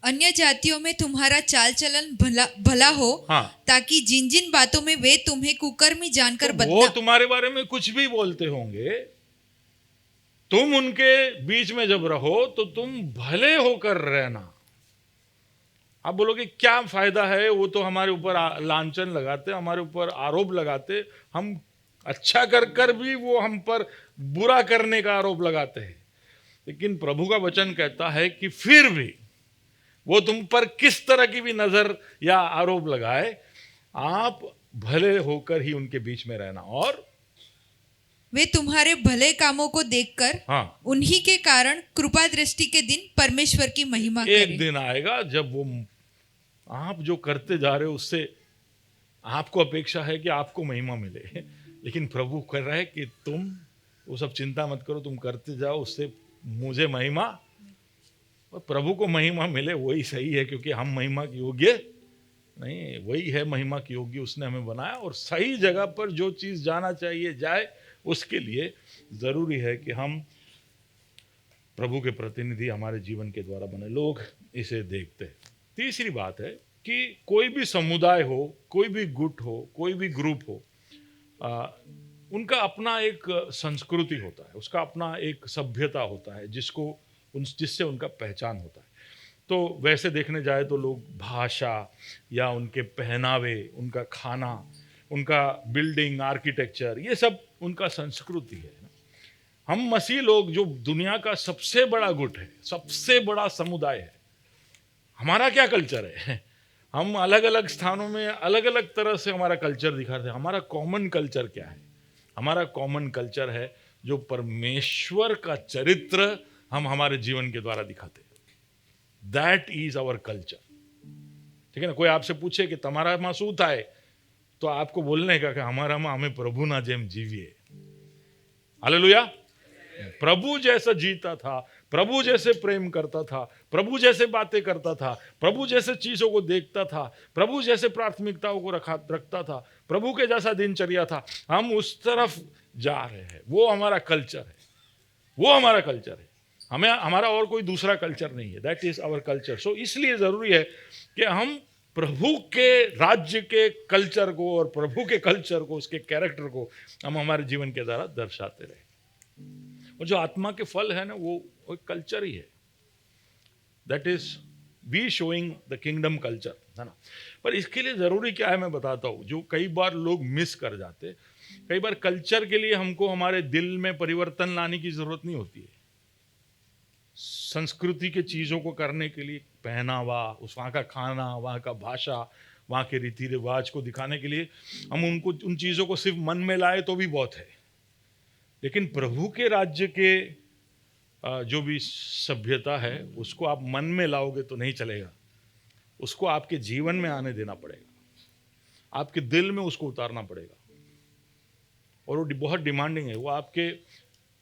अन्य जातियों में तुम्हारा चाल चलन भला हो, हाँ, ताकि जिन जिन बातों में वे तुम्हें कुकर्मी जानकर तो वो बदला। तुम्हारे बारे में कुछ भी बोलते होंगे, तुम उनके बीच में जब रहो तो तुम भले होकर रहना। आप बोलोगे क्या फायदा है, वो तो हमारे ऊपर लांछन लगाते, हमारे ऊपर आरोप लगाते, हम अच्छा कर कर भी वो हम पर बुरा करने का आरोप लगाते हैं। लेकिन प्रभु का वचन कहता है कि फिर भी वो तुम पर किस तरह की भी नजर या आरोप लगाए, आप भले होकर ही उनके बीच में रहना, और वे तुम्हारे भले कामों को देखकर, हाँ, उन्हीं के कारण कृपा दृष्टि के दिन परमेश्वर की महिमा करें। एक दिन आएगा जब वो आप जो करते जा रहे हो उससे आपको अपेक्षा है कि आपको महिमा मिले, लेकिन प्रभु कह रहा है कि तुम वो सब चिंता मत करो, तुम करते जाओ, उससे मुझे महिमा, और प्रभु को महिमा मिले वही सही है, क्योंकि हम महिमा के योग्य नहीं, वही है महिमा के योग्य, उसने हमें बनाया, और सही जगह पर जो चीज़ जाना चाहिए जाए। उसके लिए ज़रूरी है कि हम प्रभु के प्रतिनिधि हमारे जीवन के द्वारा बने, लोग इसे देखते हैं। तीसरी बात है कि कोई भी समुदाय हो, कोई भी गुट हो, कोई भी ग्रुप हो, उनका अपना एक संस्कृति होता है, उसका अपना एक सभ्यता होता है, जिससे उनका पहचान होता है। तो वैसे देखने जाए तो लोग भाषा या उनके पहनावे, उनका खाना, उनका बिल्डिंग आर्किटेक्चर, ये सब उनका संस्कृति है। हम मसीह लोग जो दुनिया का सबसे बड़ा गुट है, सबसे बड़ा समुदाय है, हमारा क्या कल्चर है? हम अलग अलग स्थानों में अलग अलग तरह से हमारा कल्चर दिखाते हैं। हमारा कॉमन कल्चर क्या है? हमारा कॉमन कल्चर है जो परमेश्वर का चरित्र हम हमारे जीवन के द्वारा दिखाते हैं। That is our culture. ठीक है ना? कोई आपसे पूछे कि तुम्हारा मां शू था, तो आपको बोलने का कि हमारा मां हमें प्रभु ना जेम जीविए। हालेलुया। प्रभु जैसा जीता था, प्रभु जैसे प्रेम करता था, प्रभु जैसे बातें करता था, प्रभु जैसे चीजों को देखता था, प्रभु जैसे प्राथमिकताओं को रखता था, प्रभु के जैसा दिनचर्या था, हम उस तरफ जा रहे हैं। वो हमारा कल्चर है, वो हमारा कल्चर है। हमें हमारा और कोई दूसरा कल्चर नहीं है। That is our culture. So इसलिए जरूरी है कि हम प्रभु के राज्य के कल्चर को और प्रभु के कल्चर को, उसके कैरेक्टर को हम हमारे जीवन के द्वारा दर्शाते रहे। और जो आत्मा के फल है ना, वो कल्चर ही है। That is we showing the kingdom culture, है ना। पर इसके लिए जरूरी क्या है मैं बताता हूँ, जो कई बार लोग मिस कर जाते। कई बार कल्चर के लिए हमको हमारे दिल में परिवर्तन लाने की जरूरत नहीं होती है। संस्कृति के चीजों को करने के लिए, पहनावा, वहाँ का खाना, वहाँ का भाषा, वहाँ के रीति रिवाज को दिखाने के लिए हम उन चीजों को सिर्फ मन में लाए तो भी बहुत है। लेकिन प्रभु के राज्य के जो भी सभ्यता है, उसको आप मन में लाओगे तो नहीं चलेगा। उसको आपके जीवन में आने देना पड़ेगा, आपके दिल में उसको उतारना पड़ेगा। और वो बहुत डिमांडिंग है। वो आपके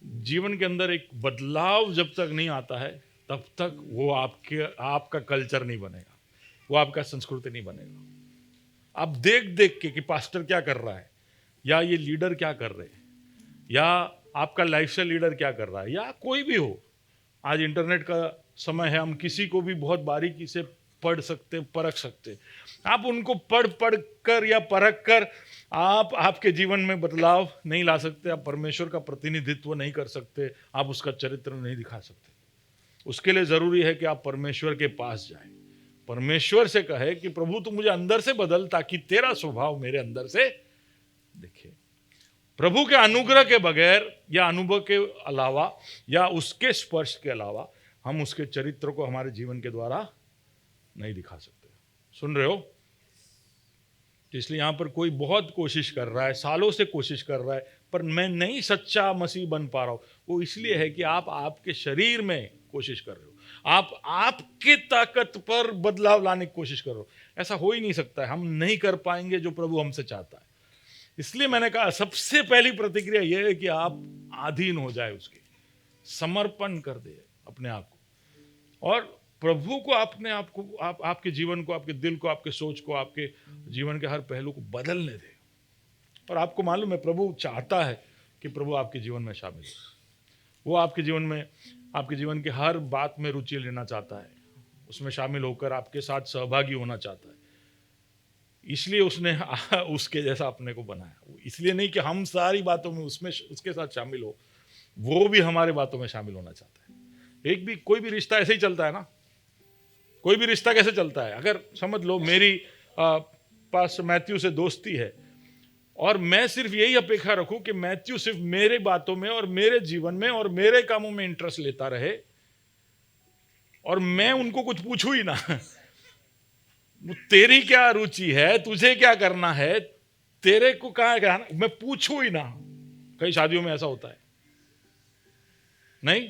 जीवन के अंदर एक बदलाव जब तक नहीं आता है, तब तक वो आपका कल्चर नहीं बनेगा, वो आपका संस्कृति नहीं बनेगा। आप देख देख के कि पास्टर क्या कर रहा है, या ये लीडर क्या कर रहे हैं, या आपका लाइफस्टाइल लीडर क्या कर रहा है, या कोई भी हो। आज इंटरनेट का समय है, हम किसी को भी बहुत बारीकी से पढ़ सकते, परख सकते। आप उनको पढ़ कर या परख कर आप आपके जीवन में बदलाव नहीं ला सकते, आप परमेश्वर का प्रतिनिधित्व नहीं कर सकते, आप उसका चरित्र नहीं दिखा सकते। उसके लिए ज़रूरी है कि आप परमेश्वर के पास जाएं, परमेश्वर से कहे कि प्रभु तू मुझे अंदर से बदल, ताकि तेरा स्वभाव मेरे अंदर से दिखे। प्रभु के अनुग्रह के बगैर या अनुभव के अलावा या उसके स्पर्श के अलावा हम उसके चरित्र को हमारे जीवन के द्वारा नहीं दिखा सकते। सुन रहे हो? तो इसलिए यहां पर कोई बहुत कोशिश कर रहा है, सालों से कोशिश कर रहा है, पर मैं नहीं सच्चा मसीह बन पा रहा हूं। वो इसलिए है कि आप आपके शरीर में कोशिश कर रहे हो, आप आपके ताकत पर बदलाव लाने की कोशिश कर रहे हो। ऐसा हो ही नहीं सकता है, हम नहीं कर पाएंगे जो प्रभु हमसे चाहता है। इसलिए मैंने कहा सबसे पहली प्रतिक्रिया यह है कि आप अधीन हो जाए, उसके समर्पण कर दे अपने आप को, और प्रभु को अपने आप को, आपके जीवन को, आपके दिल को, आपके सोच को, आपके जीवन के हर पहलू को बदलने दे। और आपको मालूम है प्रभु चाहता है कि प्रभु आपके जीवन में शामिल हो। वो आपके जीवन में, आपके जीवन के हर बात में रुचि लेना चाहता है, उसमें शामिल होकर आपके साथ सहभागी होना चाहता है। इसलिए उसने उसके जैसा अपने को बनाया। इसलिए नहीं कि हम सारी बातों में उसमें उसके साथ शामिल हो, वो भी हमारे बातों में शामिल होना चाहता है। कोई भी रिश्ता ऐसे ही चलता है ना। कोई भी रिश्ता कैसे चलता है? अगर समझ लो मेरी पास मैथ्यू से दोस्ती है और मैं सिर्फ यही अपेक्षा रखूं कि मैथ्यू सिर्फ मेरे बातों में और मेरे जीवन में और मेरे कामों में इंटरेस्ट लेता रहे और मैं उनको कुछ पूछूं ही ना, तेरी क्या रुचि है, तुझे क्या करना है, तेरे को कहाँ क्या, मैं पूछूं ही ना। कई शादियों में ऐसा होता है नहीं?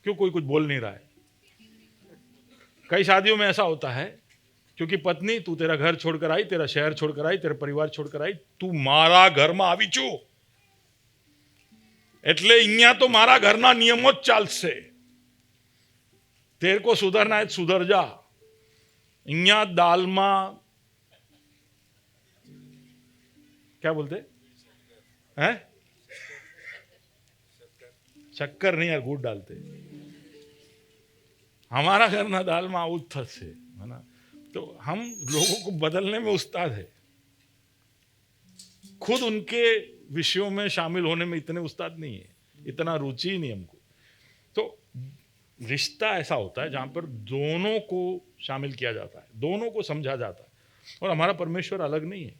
क्यों कोई कुछ बोल नहीं रहा है? कई शादियों में ऐसा होता है क्योंकि पत्नी, तू तेरा घर छोड़कर आई, तेरा शहर छोड़कर आई, तेरा परिवार छोड़कर आई, तू मारा घर में आवी छू, એટલે અહીંયા તો મારા ઘરના નિયમો જ ચાલશે, તેર કો સુધરना है सुधर जा। અહીંયા દાલમાં क्या बोलते हैं? शक्कर नहीं यार, गुड़ डालते। हमारा घर ना दाल में आउट थसे है ना। तो हम लोगों को बदलने में उस्ताद है, खुद उनके विषयों में शामिल होने में इतने उस्ताद नहीं है, इतना रुचि नहीं हमको। तो रिश्ता ऐसा होता है जहां पर दोनों को शामिल किया जाता है, दोनों को समझा जाता है। और हमारा परमेश्वर अलग नहीं है।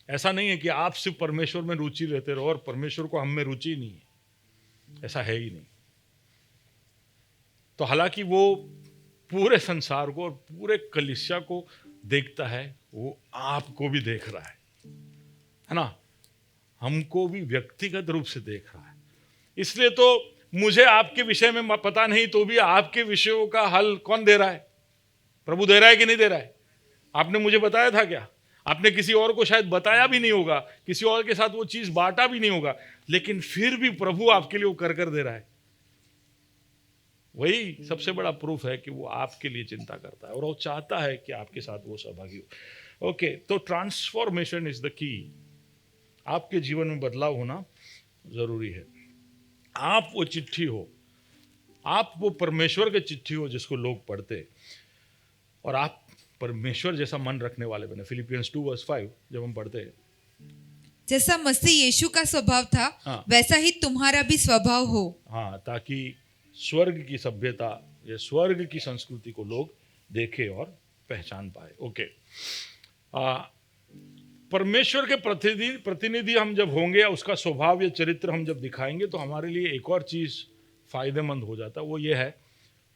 ऐसा नहीं है कि आप सिर्फ परमेश्वर में रुचि लेते रहो और परमेश्वर को हम में रुचि नहीं है, ऐसा है ही नहीं। तो हालांकि वो पूरे संसार को और पूरे कलीसिया को देखता है, वो आपको भी देख रहा है ना, हमको भी व्यक्तिगत रूप से देख रहा है। इसलिए तो मुझे आपके विषय में पता नहीं तो भी आपके विषयों का हल कौन दे रहा है? प्रभु दे रहा है कि नहीं दे रहा है? आपने मुझे बताया था क्या? आपने किसी और को शायद बताया भी नहीं होगा, किसी और के साथ वो चीज बांटा भी नहीं होगा, लेकिन फिर भी प्रभु आपके लिए वो कर दे रहा है। वही सबसे बड़ा प्रूफ है कि वो आपके लिए चिंता करता है और वो चाहता है कि आपके साथ वो सहभागी हो। ओके, तो ट्रांसफॉर्मेशन इज द की। आपके जीवन में बदलाव होना जरूरी है। आप वो चिट्ठी हो, आप वो परमेश्वर की चिट्ठी हो जिसको लोग पढ़ते, और आप परमेश्वर जैसा मन रखने वाले बने। फिलिपियंस 2:5 जब हम पढ़ते हैं, जैसा मसीह यीशु का स्वभाव था, हाँ, वैसा ही तुम्हारा भी स्वभाव हो। हाँ, ताकि स्वर्ग की सभ्यता या स्वर्ग की संस्कृति को लोग देखें और पहचान पाए। ओके, परमेश्वर के प्रतिनिधि हम जब होंगे या उसका स्वभाव या चरित्र हम जब दिखाएंगे तो हमारे लिए एक और चीज फायदेमंद हो जाता है। वो ये है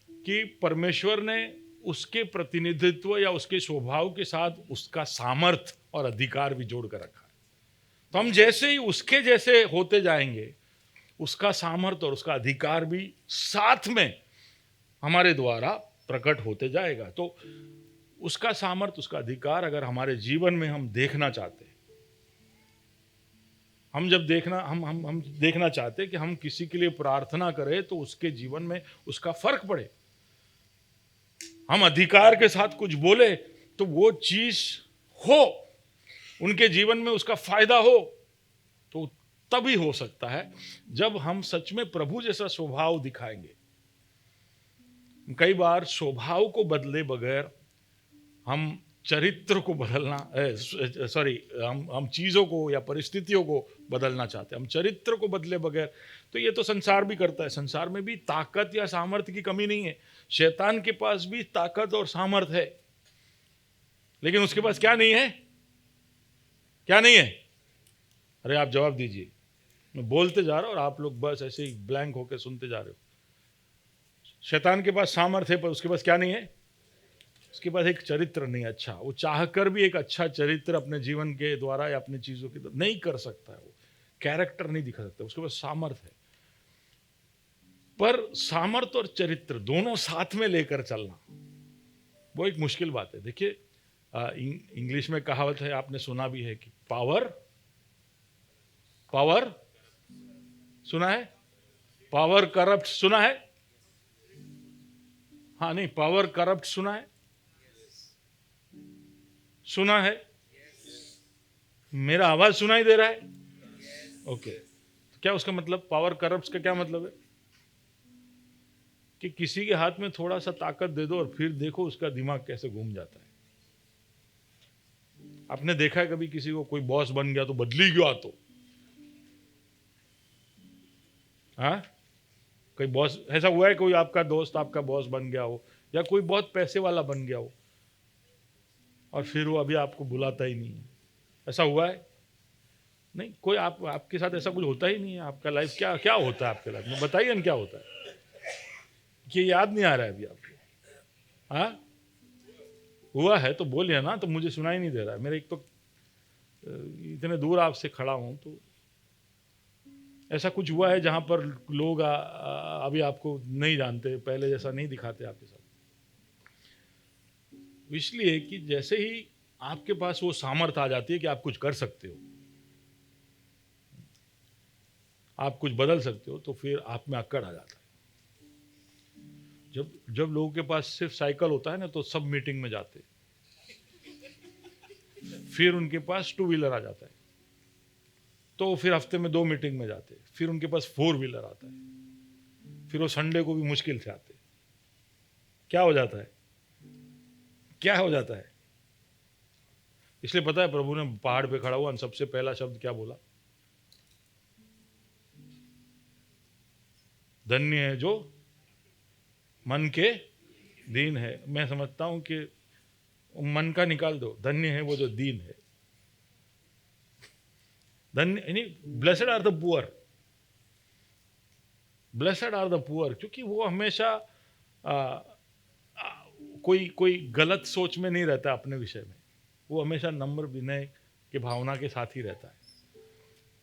कि परमेश्वर ने उसके प्रतिनिधित्व या उसके स्वभाव के साथ उसका सामर्थ और अधिकार भी जोड़ कर रखा है। तो हम जैसे ही उसके जैसे होते जाएंगे, उसका सामर्थ और उसका अधिकार भी साथ में हमारे द्वारा प्रकट होते जाएगा। तो उसका सामर्थ, उसका अधिकार अगर हमारे जीवन में हम देखना चाहते हैं, हम जब देखना चाहते हैं कि हम किसी के लिए प्रार्थना करें तो उसके जीवन में उसका फर्क पड़े, हम अधिकार के साथ कुछ बोले तो वो चीज हो, उनके जीवन में उसका फायदा हो, तो तभी हो सकता है जब हम सच में प्रभु जैसा स्वभाव दिखाएंगे। कई बार स्वभाव को बदले बगैर हम चरित्र को बदलना हम चीज़ों को या परिस्थितियों को बदलना चाहते हैं, हम चरित्र को बदले बगैर। तो ये तो संसार भी करता है। संसार में भी ताकत या सामर्थ्य की कमी नहीं है। शैतान के पास भी ताकत और सामर्थ्य है, लेकिन उसके पास क्या नहीं है? क्या नहीं है? अरे आप जवाब दीजिए। मैं बोलते जा रहा हूं और आप लोग बस ऐसे ही ब्लैंक होकर सुनते जा रहे हो। शैतान के पास सामर्थ्य है, पर उसके पास क्या नहीं है? उसके पास एक चरित्र नहीं है अच्छा। वो चाहकर भी एक अच्छा चरित्र अपने जीवन के द्वारा या अपनी चीजों के द्वारा नहीं कर सकता है। वो कैरेक्टर नहीं दिखा सकता, उसके पास सामर्थ्य है। पर सामर्थ्य और चरित्र दोनों साथ में लेकर चलना वो एक मुश्किल बात है। देखिए, इंग्लिश में कहावत है, आपने सुना भी है कि पावर सुना है? पावर करप्ट सुना है? हाँ, नहीं, पावर करप्ट सुना है? सुना है? मेरा आवाज सुनाई दे रहा है? ओके। तो क्या उसका मतलब, पावर करप्ट का क्या मतलब है? कि किसी के हाथ में थोड़ा सा ताकत दे दो और फिर देखो उसका दिमाग कैसे घूम जाता है। आपने देखा है कभी किसी को, कोई बॉस बन गया तो बदली क्यों? तो हाँ, कोई बॉस ऐसा हुआ है? कोई आपका दोस्त आपका बॉस बन गया हो, या कोई बहुत पैसे वाला बन गया हो और फिर वो अभी आपको बुलाता ही नहीं है? ऐसा हुआ है? नहीं, कोई आपके साथ ऐसा कुछ होता ही नहीं है। आपका लाइफ क्या होता है आपके लाइफ में? बताइए ना क्या होता है। कि याद नहीं आ रहा है अभी आपको? हाँ, हुआ है तो बोलिए ना, तो मुझे सुनाई नहीं दे रहा है। मेरे एक तो इतने दूर आपसे खड़ा हूं, तो ऐसा कुछ हुआ है जहां पर लोग अभी आपको नहीं जानते, पहले जैसा नहीं दिखाते आपके साथ? इसलिए कि जैसे ही आपके पास वो सामर्थ्य आ जाती है कि आप कुछ कर सकते हो, आप कुछ बदल सकते हो, तो फिर आप में अक्कड़ आ जाता है। जब लोगों के पास सिर्फ साइकिल होता है ना, तो सब मीटिंग में जाते, फिर उनके पास 2 व्हीलर आ जाता है, तो फिर हफ्ते में 2 मीटिंग में जाते, फिर उनके पास 4 व्हीलर आता है, फिर वो संडे को भी मुश्किल से आते। क्या हो जाता है? क्या हो जाता है? इसलिए पता है, प्रभु ने पहाड़ पे खड़ा हुआ सबसे पहला शब्द क्या बोला? धन्य है जो मन के दीन है। मैं समझता हूं कि मन का निकाल दो, धन्य है वो जो दीन है। धन्य यानी blessed are the poor, blessed are the poor, क्योंकि वो हमेशा कोई गलत सोच में नहीं रहता अपने विषय में। वो हमेशा नम्र विनय के भावना के साथ ही रहता है।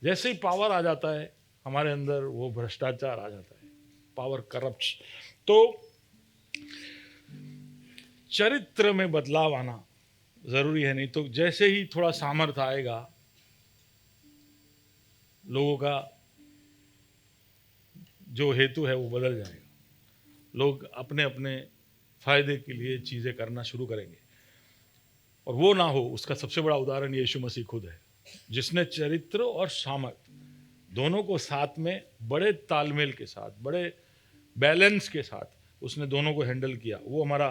जैसे ही पावर आ जाता है हमारे अंदर, वो भ्रष्टाचार आ जाता है, पावर करप्ट। तो चरित्र में बदलाव आना जरूरी है, नहीं तो जैसे ही थोड़ा सामर्थ्य आएगा, लोगों का जो हेतु है वो बदल जाएगा। लोग अपने अपने फायदे के लिए चीजें करना शुरू करेंगे, और वो ना हो, उसका सबसे बड़ा उदाहरण यीशु मसीह खुद है, जिसने चरित्र और सामर्थ्य दोनों को साथ में बड़े तालमेल के साथ, बड़े बैलेंस के साथ उसने दोनों को हैंडल किया। वो हमारा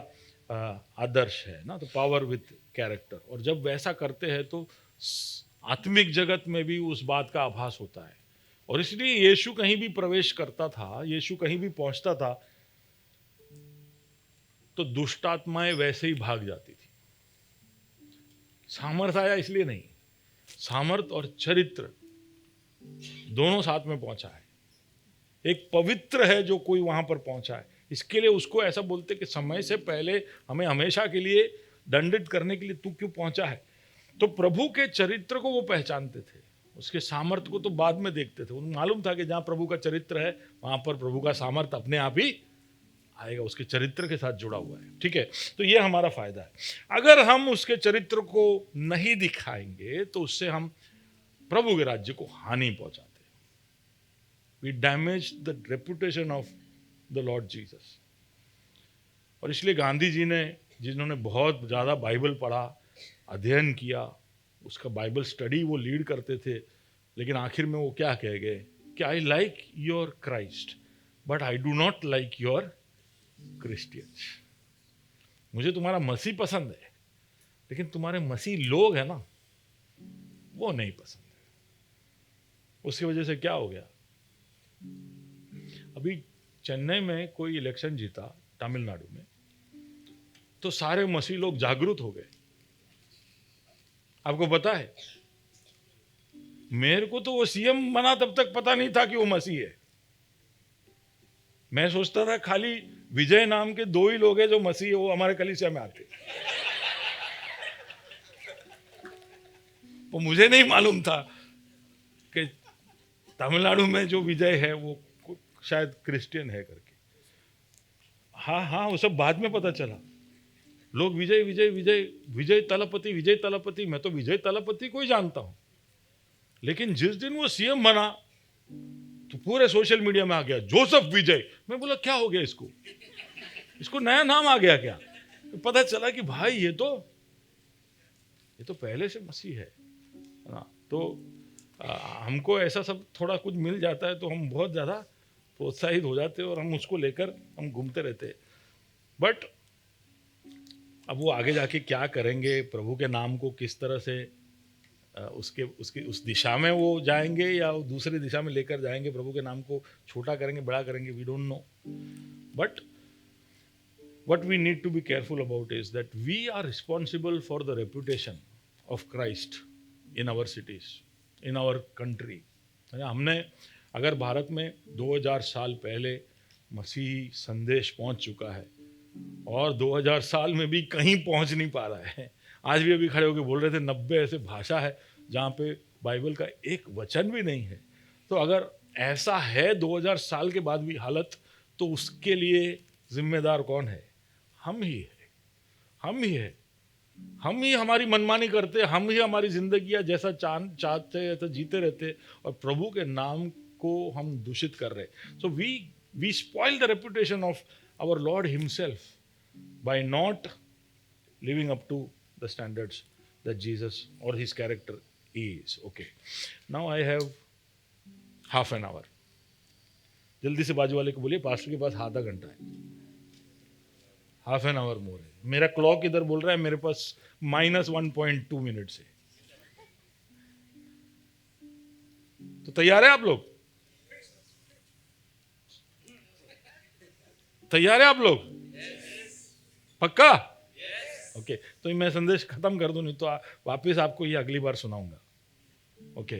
आदर्श है ना, तो पावर विथ कैरेक्टर। और जब वैसा करते हैं तो आत्मिक जगत में भी उस बात का आभास होता है। और इसलिए यीशु कहीं भी प्रवेश करता था, यीशु कहीं भी पहुंचता था, तो दुष्ट आत्माएं वैसे ही भाग जाती थी। सामर्थ्य आया इसलिए नहीं, सामर्थ्य और चरित्र दोनों साथ में पहुंचा है। एक पवित्र है जो कोई वहां पर पहुंचा है, इसके लिए उसको ऐसा बोलते कि समय से पहले हमें हमेशा के लिए दंडित करने के लिए तू क्यों पहुंचा है। तो प्रभु के चरित्र को वो पहचानते थे, उसके सामर्थ्य को तो बाद में देखते थे। उन्हें मालूम था कि जहां प्रभु का चरित्र है वहां पर प्रभु का सामर्थ्य अपने आप ही आएगा, उसके चरित्र के साथ जुड़ा हुआ है। ठीक है, तो ये हमारा फायदा है। अगर हम उसके चरित्र को नहीं दिखाएंगे तो उससे हम प्रभु के राज्य को हानि पहुंचाते हैं। We damage the reputation of the Lord Jesus. और इसलिए गांधी जी ने, जिन्होंने बहुत ज़्यादा बाइबल पढ़ा, अध्ययन किया, उसका बाइबल स्टडी वो लीड करते थे, लेकिन आखिर में वो क्या कह गए कि I like your Christ but I do not like your Christians. मुझे तुम्हारा मसीह पसंद है, लेकिन तुम्हारे मसीह लोग हैं ना, वो नहीं पसंद है। उसकी वजह से क्या हो गया, अभी चेन्नई में कोई इलेक्शन जीता तमिलनाडु में, तो सारे मसीह लोग जागरूक हो गए। आपको पता है, मेरे को तो वो सीएम बना तब तक पता नहीं था कि वो मसीह है। मैं सोचता था खाली विजय नाम के 2 ही लोग हैं जो मसीह है, वो हमारे कलीसिया में आते। वो मुझे नहीं मालूम था कि तमिलनाडु में जो विजय है वो शायद क्रिश्चियन है करके। हाँ, वो सब बाद में पता चला। लोग विजय विजय विजय विजय तलपति, विजय तलपति। मैं तो विजय तलपति को ही जानता हूं, लेकिन जिस दिन वो सीएम बना तो पूरे सोशल मीडिया में आ गया जोसेफ विजय। मैं बोला क्या हो गया इसको नया नाम आ गया क्या? तो पता चला कि भाई ये तो पहले से मसीह है ना। तो हमको ऐसा सब थोड़ा कुछ मिल जाता है तो हम बहुत ज़्यादा प्रोत्साहित हो जाते हैं और हम उसको लेकर हम घूमते रहते हैं। बट अब वो आगे जाके क्या करेंगे, प्रभु के नाम को किस तरह से उसकी उस दिशा में वो जाएंगे या वो दूसरी दिशा में लेकर जाएंगे, प्रभु के नाम को छोटा करेंगे बड़ा करेंगे, we don't know. But what we need to be careful about is that we are responsible for the reputation of Christ in our cities, in our country। हमने अगर भारत में 2000 साल पहले मसीही संदेश पहुंच चुका है और 2000 साल में भी कहीं पहुंच नहीं पा रहा है। आज भी अभी खड़े होकर बोल रहे थे 90 ऐसे भाषा है जहाँ पे बाइबल का एक वचन भी नहीं है। तो अगर ऐसा है 2000 साल के बाद भी हालत, तो उसके लिए जिम्मेदार कौन है? हम ही है। हम ही हमारी मनमानी करते, हम ही हमारी जिंदगी जैसा चाहते ऐसा जीते रहते और प्रभु के नाम को हम दूषित कर रहे। So we spoil the reputation of our lord himself by not living up to the standards that Jesus और his character is. Okay, now I have half an hour. जल्दी से बाजू वाले को बोलिए पास्टर के पास आधा घंटा है, हाफ एन आवर मोर है। मेरा क्लॉक इधर बोल रहा है मेरे पास -1.2 मिनट्स है। तो तैयार है आप लोग? तैयार है आप लोग? पक्का? ओके, तो मैं संदेश खत्म कर दूं, नहीं तो वापस आपको ये अगली बार सुनाऊंगा। Okay,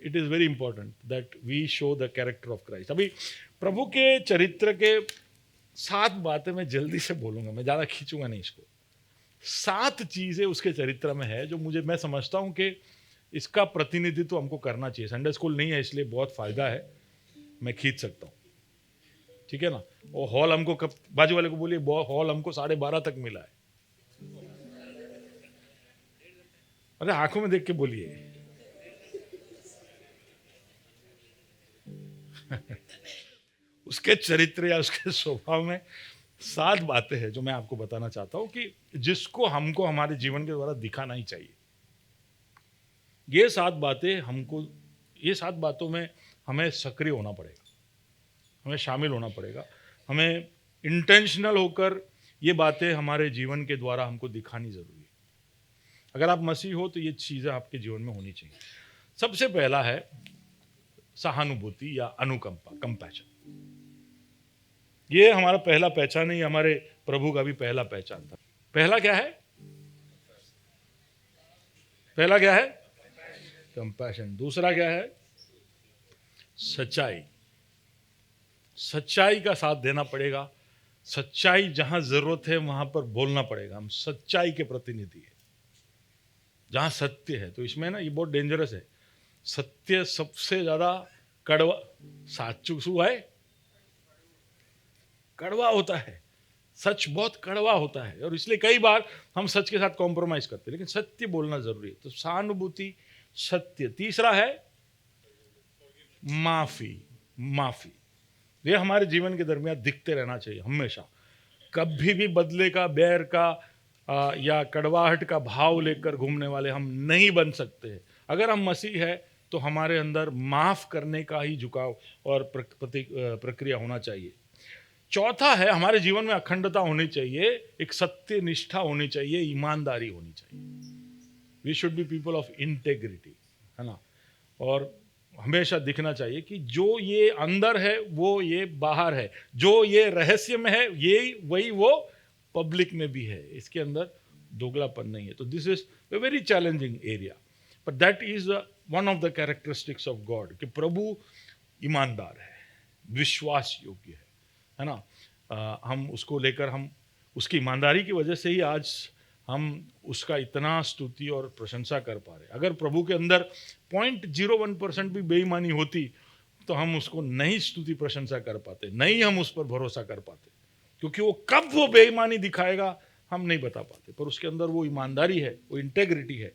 it is very important that we show the character of Christ. अभी प्रभु के चरित्र के 7 बातें मैं जल्दी से बोलूंगा, मैं ज़्यादा खींचूंगा नहीं इसको। 7 चीज़ें उसके चरित्र में है जो मैं समझता हूं कि इसका प्रतिनिधित्व हमको करना चाहिए। संडे स्कूल नहीं है इसलिए बहुत फ़ायदा है, मैं खींच सकता हूँ, ठीक है ना। और हॉल हमको कब, बाजू वाले को बोलिए हॉल हमको 12:30 तक मिला है। अरे आंखों में देख के बोलिए। उसके चरित्र या उसके स्वभाव में 7 बातें हैं जो मैं आपको बताना चाहता हूं कि जिसको हमको हमारे जीवन के द्वारा दिखाना ही चाहिए। ये 7 बातों में हमें सक्रिय होना पड़ेगा, हमें शामिल होना पड़ेगा, हमें इंटेंशनल होकर ये बातें हमारे जीवन के द्वारा हमको दिखानी जरूरी है। अगर आप मसीह हो तो ये चीज़ें आपके जीवन में होनी चाहिए। सबसे पहला है सहानुभूति या अनुकंपा, कंपैशन। ये हमारा पहला पहचान है, हमारे प्रभु का भी पहला पहचान था। पहला क्या है? कंपैशन। दूसरा क्या है? सच्चाई का साथ देना पड़ेगा। सच्चाई जहां जरूरत है वहां पर बोलना पड़ेगा। हम सच्चाई के प्रतिनिधि है, जहां सत्य है। तो इसमें ना ये बहुत डेंजरस है। सत्य सबसे ज्यादा कड़वा, साचू शू है, कड़वा होता है। सच बहुत कड़वा होता है और इसलिए कई बार हम सच के साथ कॉम्प्रोमाइज करते हैं, लेकिन सत्य बोलना जरूरी है। तो सहानुभूति, सत्य। तीसरा है माफी। ये हमारे जीवन के दरमियान दिखते रहना चाहिए हमेशा। कभी भी बदले का, बैर का, या कड़वाहट का भाव लेकर घूमने वाले हम नहीं बन सकते हैं। अगर हम मसीह है तो हमारे अंदर माफ करने का ही झुकाव और प्रक्रिया होना चाहिए। चौथा है, हमारे जीवन में अखंडता होनी चाहिए, एक सत्य निष्ठा होनी चाहिए, ईमानदारी होनी चाहिए। We should be people of integrity, है ना। और हमेशा दिखना चाहिए कि जो ये अंदर है वो ये बाहर है, जो ये रहस्य में है ये वही वो पब्लिक में भी है। इसके अंदर दोगलापन नहीं है। तो this is a very challenging area, but that is one of the characteristics of God कि प्रभु ईमानदार है, विश्वास योग्य है ना। हम उसको लेकर, हम उसकी ईमानदारी की वजह से ही आज हम उसका इतना स्तुति और प्रशंसा कर पा रहे। अगर प्रभु के अंदर 0.01% भी बेईमानी होती तो हम उसको नहीं स्तुति प्रशंसा कर पाते, नहीं हम उस पर भरोसा कर पाते, क्योंकि वो कब वो बेईमानी दिखाएगा हम नहीं बता पाते। पर उसके अंदर वो ईमानदारी है, वो इंटेग्रिटी है,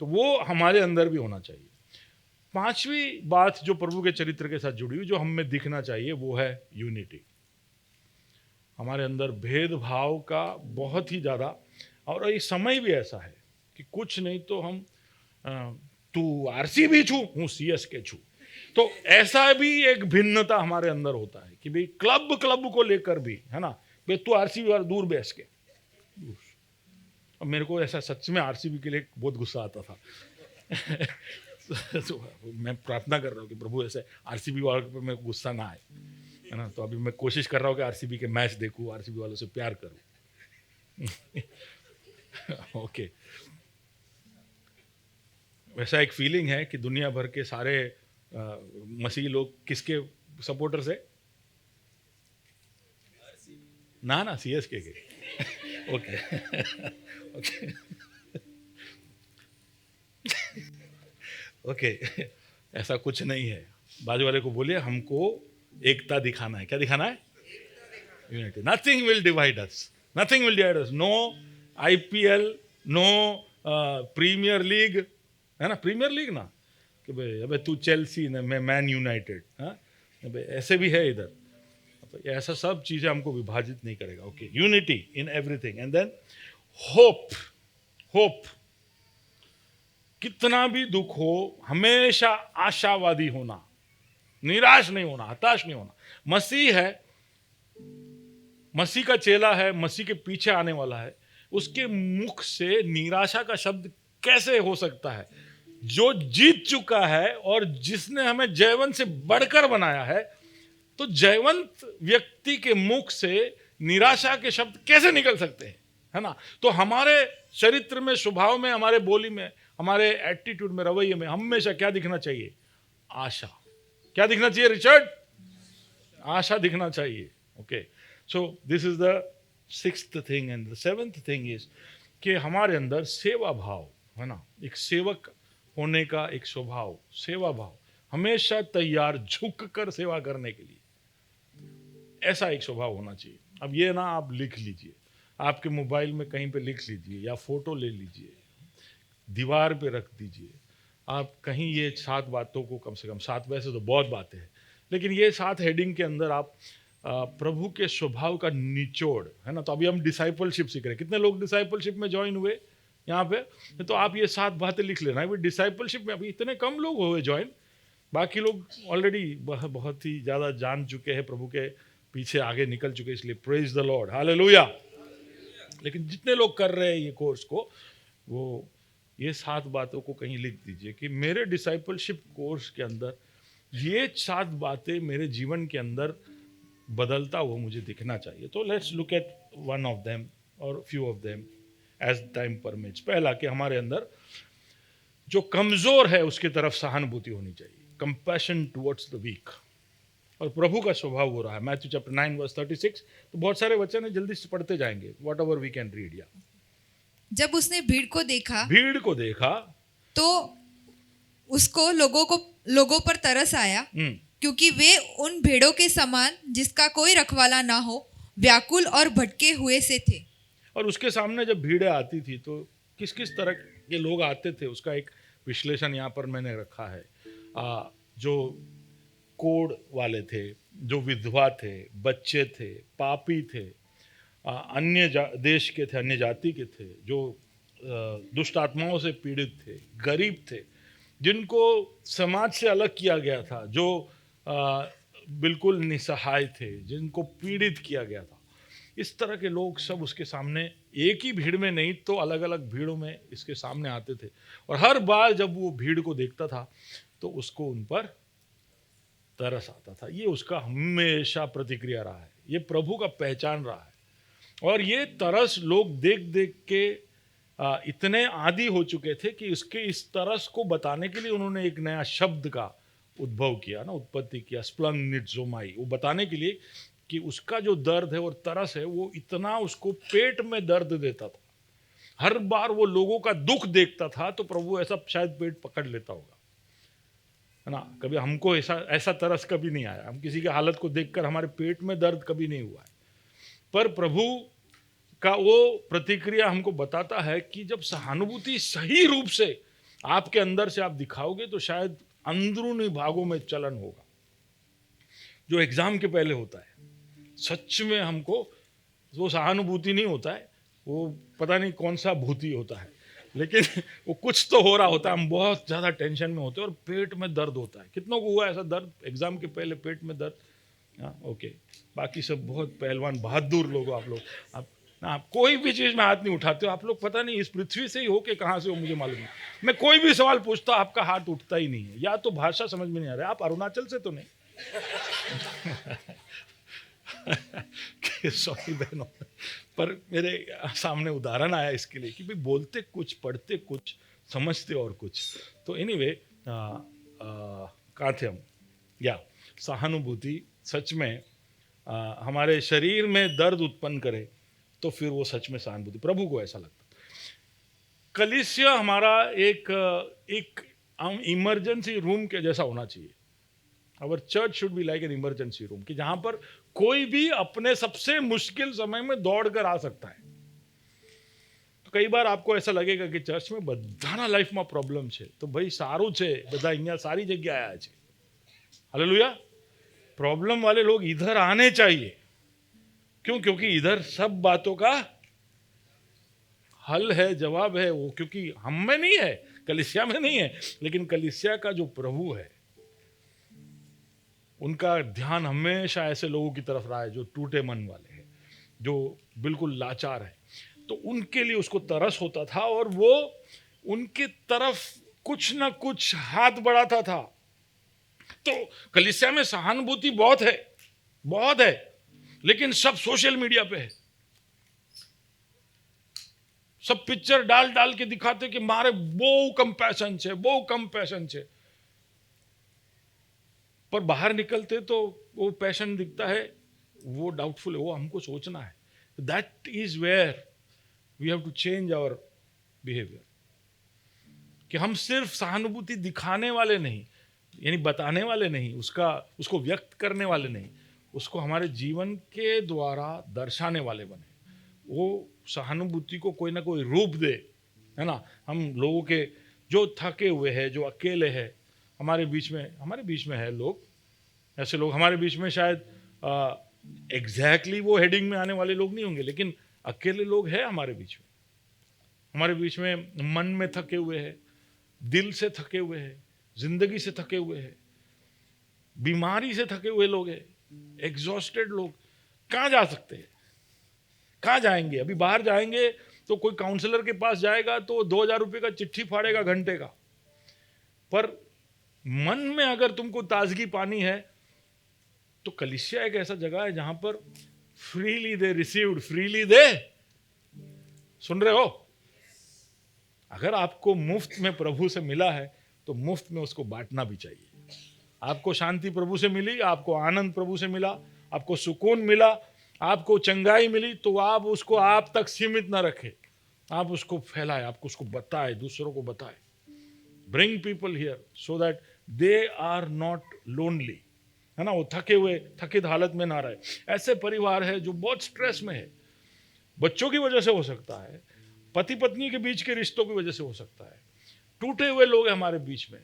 तो वो हमारे अंदर भी होना चाहिए। पांचवी बात जो प्रभु के चरित्र के साथ जुड़ी हुई, जो हमें दिखना चाहिए, वो है यूनिटी। हमारे अंदर भेदभाव का बहुत ही ज़्यादा, और ये समय भी ऐसा है कि कुछ नहीं तो हम तू आरसीबी छू, हूँ सीएसके छू, तो ऐसा भी एक भिन्नता हमारे अंदर होता है कि भाई क्लब को लेकर भी, है ना, भाई तू आरसीबी वाला दूर बैस के। अब मेरे को ऐसा सच में आरसीबी के लिए बहुत गुस्सा आता था। तो मैं प्रार्थना कर रहा हूँ कि प्रभु ऐसे आरसीबी वालों पर मेरे को गुस्सा ना आए, है ना। तो अभी मैं कोशिश कर रहा हूँ कि आरसीबी के मैच देखूँ, आरसीबी वालों से प्यार करूँ। ओके। वैसा एक फीलिंग है कि दुनिया भर के सारे मसीही लोग किसके सपोर्टर्स है? ना सीएसके के। ओके। ओके। ओके। ऐसा कुछ नहीं है। बाजू वाले को बोलिए, हमको एकता दिखाना है। क्या दिखाना है? Unity. Nothing will divide us, nothing will divide us. No IPL, no Premier League, है ना, प्रीमियर लीग ना, कि भाई अबे तू चेल्सी ना, मैं मैन यूनाइटेड, हाँ, ऐसे भी है इधर। ऐसा सब चीजें हमको विभाजित नहीं करेगा। Okay, unity in everything. And then hope. Hope, कितना भी दुख हो हमेशा आशावादी होना, निराश नहीं होना, हताश नहीं होना। मसीह है, मसीह का चेला है, मसीह के पीछे आने वाला है, उसके मुख से निराशा का शब्द कैसे हो सकता है? जो जीत चुका है और जिसने हमें जयवंत से बढ़कर बनाया है, तो जयवंत व्यक्ति के मुख से निराशा के शब्द कैसे निकल सकते हैं, है ना। तो हमारे चरित्र में, स्वभाव में, हमारे बोली में, हमारे एटीट्यूड में, रवैये में हमेशा क्या दिखना चाहिए? आशा। क्या दिखना चाहिए रिचर्ड? आशा दिखना चाहिए। Okay, so this is the 6th thing. And the 7th thing is कि हमारे अंदर सेवा भाव, है ना, एक सेवक होने का एक स्वभाव, सेवा भाव, हमेशा तैयार झुक कर सेवा करने के लिए, ऐसा एक स्वभाव होना चाहिए। अब ये ना आप लिख लीजिए, आपके मोबाइल में कहीं पे लिख लीजिए, या फोटो ले लीजिए, दीवार पे रख दीजिए। आप कहीं ये 7 बातों को, कम से कम 7, वैसे तो बहुत बातें हैं, लेकिन ये 7 हेडिंग के अंदर आप प्रभु के स्वभाव का निचोड़, है ना। तो अभी हम डिसाइपलशिप सीख रहे हैं। कितने लोग डिसाइपलशिप में ज्वाइन हुए यहाँ पे? तो आप ये 7 बातें लिख लेना। अभी डिसाइपलशिप में अभी इतने कम लोग हुए ज्वाइन, बाकी लोग ऑलरेडी बहुत ही ज़्यादा जान चुके हैं, प्रभु के पीछे आगे निकल चुके, इसलिए प्रेज द लॉर्ड, हालेलुया। लेकिन जितने लोग कर रहे हैं ये कोर्स को, वो ये 7 बातों को कहीं लिख दीजिए कि मेरे डिसाइपलशिप कोर्स के अंदर ये 7 बातें मेरे जीवन के अंदर बदलता हुआ मुझे दिखना चाहिए। तो let's look at one of them और few of them as time permits. पहला, कि हमारे अंदर जो कमजोर है उसकी तरफ सहानुभूति होनी चाहिए, कंपैशन टुवर्ड्स द वीक। और प्रभु का स्वभाव हो रहा है। Matthew chapter 9 verse 36। तो बहुत सारे वचन है, जल्दी से पढ़ते जाएंगे, whatever we can read. या जब उसने भीड़ को देखा तो उसको लोगों पर तरस आया, क्योंकि वे उन भेड़ों के समान जिसका कोई रखवाला ना हो, व्याकुल और भटके हुए से थे। और उसके सामने जब भीड़ें आती थी तो किस किस तरह के लोग आते थे, उसका एक विश्लेषण यहाँ पर मैंने रखा है। जो कोढ़ वाले थे, जो विधवा थे, बच्चे थे, पापी थे, देश के थे, अन्य जाति के थे, जो दुष्ट आत्माओं से पीड़ित थे, गरीब थे, जिनको समाज से अलग किया गया था, जो बिल्कुल निसहाय थे, जिनको पीड़ित किया गया था, इस तरह के लोग सब उसके सामने एक ही भीड़ में नहीं तो अलग अलग भीड़ों में इसके सामने आते थे। और हर बार जब वो भीड़ को देखता था तो उसको उन पर तरस आता था। ये उसका हमेशा प्रतिक्रिया रहा है, ये प्रभु का पहचान रहा है। और ये तरस लोग देख देख के इतने आदी हो चुके थे कि इसके इस तरस को बताने के लिए उन्होंने एक नया शब्द का उद्भव किया ना, उत्पत्ति किया, स्प्लंगनिट्जोमाई, वो बताने के लिए कि उसका जो दर्द है और तरस है वो इतना उसको पेट में दर्द देता था। हर बार वो लोगों का दुख देखता था तो प्रभु ऐसा शायद पेट पकड़ लेता होगा, है ना। कभी हमको ऐसा तरस कभी नहीं आया, हम किसी की हालत को देखकर हमारे पेट में दर्द कभी नहीं हुआ है। पर प्रभु का वो प्रतिक्रिया हमको बताता है कि जब सहानुभूति सही रूप से आपके अंदर से आप दिखाओगे तो शायद अंदरूनी भागों में चलन होगा, जो एग्जाम के पहले होता है। सच में हमको वो सहानुभूति नहीं होता है, वो पता नहीं कौन सा भूति होता है, लेकिन वो कुछ तो हो रहा होता है। हम बहुत ज़्यादा टेंशन में होते हैं और पेट में दर्द होता है। कितनों को हुआ ऐसा दर्द एग्जाम के पहले, पेट में दर्द? हाँ, ओके। बाकी सब बहुत पहलवान बहादुर लोग हो आप लोग। आप कोई भी चीज़ में हाथ नहीं उठाते हो। आप लोग पता नहीं इस पृथ्वी से ही हो कि कहाँ से हो, मुझे मालूम नहीं। मैं कोई भी सवाल पूछता आपका हाथ उठता ही नहीं है, या तो भाषा समझ में नहीं आ रहा है। आप अरुणाचल से तो नहीं? सॉरी बहनों, पर मेरे सामने उदाहरण आया इसके लिए कि भाई बोलते कुछ, पढ़ते कुछ, समझते और कुछ। तो एनीवे कहाँ थे हम? या सहानुभूति सच में हमारे शरीर में दर्द उत्पन्न करे तो फिर वो सच में सहानुभूति, प्रभु को ऐसा लगता। कलीसिया हमारा एक इमरजेंसी रूम के जैसा होना चाहिए। Our church should be like an emergency room, कि जहां पर कोई भी अपने सबसे मुश्किल समय में दौड़ कर आ सकता है। तो कई बार आपको ऐसा लगेगा कि चर्च में बधाना लाइफ में प्रॉब्लम है, तो भाई सारू है, बधा अहिया सारी जगह आया है। हालेलुया। प्रॉब्लम वाले लोग इधर आने चाहिए। क्यों? क्योंकि इधर सब बातों का हल है, जवाब है वो, क्योंकि हम में नहीं है, कलीसिया में नहीं है, लेकिन कलीसिया का जो प्रभु है उनका ध्यान हमेशा ऐसे लोगों की तरफ रहा है जो टूटे मन वाले हैं, जो बिल्कुल लाचार है। तो उनके लिए उसको तरस होता था और वो उनके तरफ कुछ ना कुछ हाथ बढ़ाता था। तो कलीसिया में सहानुभूति बहुत है, लेकिन सब सोशल मीडिया पे है। सब पिक्चर डाल डाल के दिखाते कि मारे बहु कंपैशन है, पर बाहर निकलते तो वो पैशन दिखता है, वो डाउटफुल है। वो हमको सोचना है, that is where we have to change our behaviour, कि हम सिर्फ सहानुभूति दिखाने वाले नहीं, यानी बताने वाले नहीं, उसको व्यक्त करने वाले नहीं, उसको हमारे जीवन के द्वारा दर्शाने वाले बने। वो सहानुभूति को कोई ना कोई रूप दे, है ना। हम लोगों के जो थके हुए हैं, जो अकेले हैं, हमारे बीच में है लोग, ऐसे लोग हमारे बीच में शायद एग्जैक्टली वो हेडिंग में आने वाले लोग नहीं होंगे, लेकिन अकेले लोग हैं हमारे बीच में मन में थके हुए हैं, दिल से थके हुए हैं, जिंदगी से थके हुए हैं, बीमारी से थके हुए लोग हैं, एग्जॉस्टेड लोग। कहाँ जा सकते हैं? कहाँ जाएंगे? अभी बाहर जाएंगे तो कोई काउंसलर के पास जाएगा तो 2000 रुपये का चिट्ठी फाड़ेगा घंटे का। पर मन में अगर तुमको ताजगी पानी है तो कलीसिया एक ऐसा जगह है जहां पर फ्रीली दे रिसीव्ड, फ्रीली दे। सुन रहे हो? अगर आपको मुफ्त में प्रभु से मिला है तो मुफ्त में उसको बांटना भी चाहिए। आपको शांति प्रभु से मिली, आपको आनंद प्रभु से मिला, आपको सुकून मिला, आपको चंगाई मिली, तो आप उसको आप तक सीमित ना रखें, आप उसको फैलाए, आप उसको बताए, दूसरों को बताए। Bring people here so that they are not lonely, है ना। वो थकित हालत में ना रहे। ऐसे परिवार है जो बहुत स्ट्रेस में है, बच्चों की वजह से हो सकता है, पति पत्नी के बीच के रिश्तों की वजह से हो सकता है। टूटे हुए लोग हैं हमारे बीच में,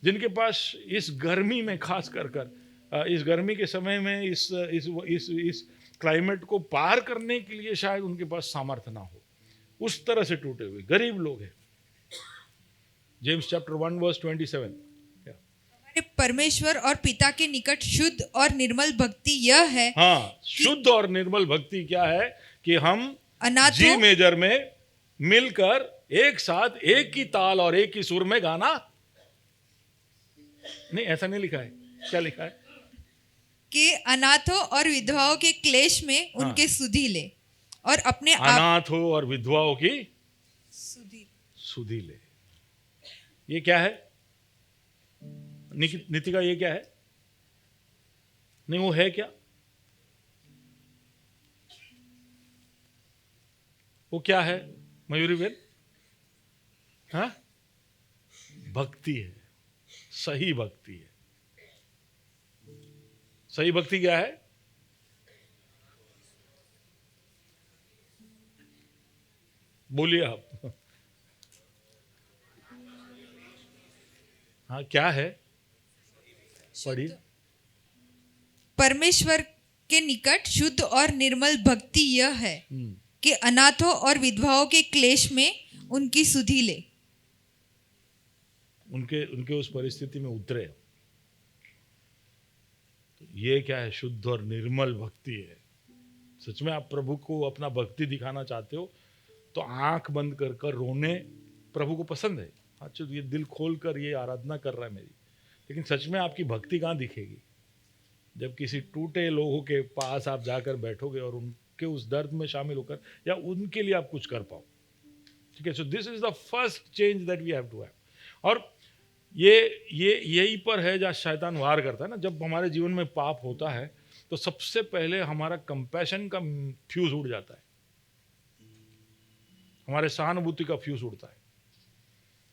जिनके पास इस गर्मी में, खास कर इस गर्मी के समय में, इस क्लाइमेट को पार करने के लिए शायद उनके पास सामर्थ्य ना हो, उस तरह से टूटे हुए गरीब लोग हैं। James chapter 1 verse 27। हमारे परमेश्वर और पिता के निकट शुद्ध और निर्मल भक्ति यह है। हाँ, शुद्ध और निर्मल भक्ति क्या है कि हम अनाथों जी मेजर में मिलकर एक साथ एक ही ताल और एक ही सुर में गाना। नहीं, ऐसा नहीं लिखा है। क्या लिखा है? कि अनाथों और विधवाओं के क्लेश में उनके सुधि ले और अपने आप अनाथों और विधवाओं की सुधि। सुधि ले। ये क्या है नितिका? ये क्या है? नहीं, वो है क्या? वो क्या है मयूरी बेन? हाँ, भक्ति है, सही भक्ति है। सही भक्ति क्या है? बोलिए आप। हाँ, क्या है? पढ़िए। परमेश्वर के निकट शुद्ध और निर्मल भक्ति यह है कि अनाथों और विधवाओं के क्लेश में उनकी सुधि ले। उनके उस परिस्थिति में उतरे। तो ये क्या है? शुद्ध और निर्मल भक्ति है। सच में आप प्रभु को अपना भक्ति दिखाना चाहते हो तो आंख बंद कर कर रोने प्रभु को पसंद है। अच्छा, ये दिल खोल कर ये आराधना कर रहा है मेरी, लेकिन सच में आपकी भक्ति कहाँ दिखेगी? जब किसी टूटे लोगों के पास आप जाकर बैठोगे और उनके उस दर्द में शामिल होकर या उनके लिए आप कुछ कर पाओ। ठीक है, so this is the first change that we have to have. और ये यही पर है जहाँ शैतान वार करता है ना। जब हमारे जीवन में पाप होता है तो सबसे पहले हमारा कंपैशन का फ्यूज उड़ जाता है, हमारे सहानुभूति का फ्यूज उड़ता है।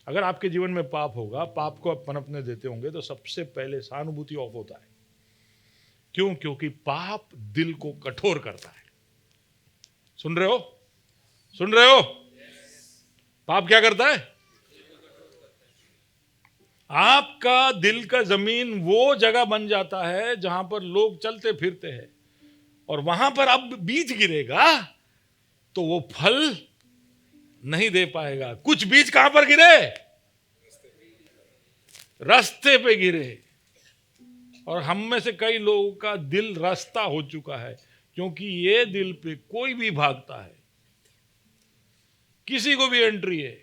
अगर आपके जीवन में पाप होगा, पाप को आप पनपने देते होंगे तो सबसे पहले सहानुभूति ऑफ होता है। क्यों? क्योंकि पाप दिल को कठोर करता है। सुन रहे हो? सुन रहे हो? पाप क्या करता है? आपका दिल का जमीन वो जगह बन जाता है जहां पर लोग चलते फिरते हैं, और वहां पर अब बीज गिरेगा तो वो फल नहीं दे पाएगा। कुछ बीज कहां पर गिरे? रास्ते पे गिरे। और हम में से कई लोगों का दिल रास्ता हो चुका है, क्योंकि ये दिल पे कोई भी भागता है, किसी को भी एंट्री है।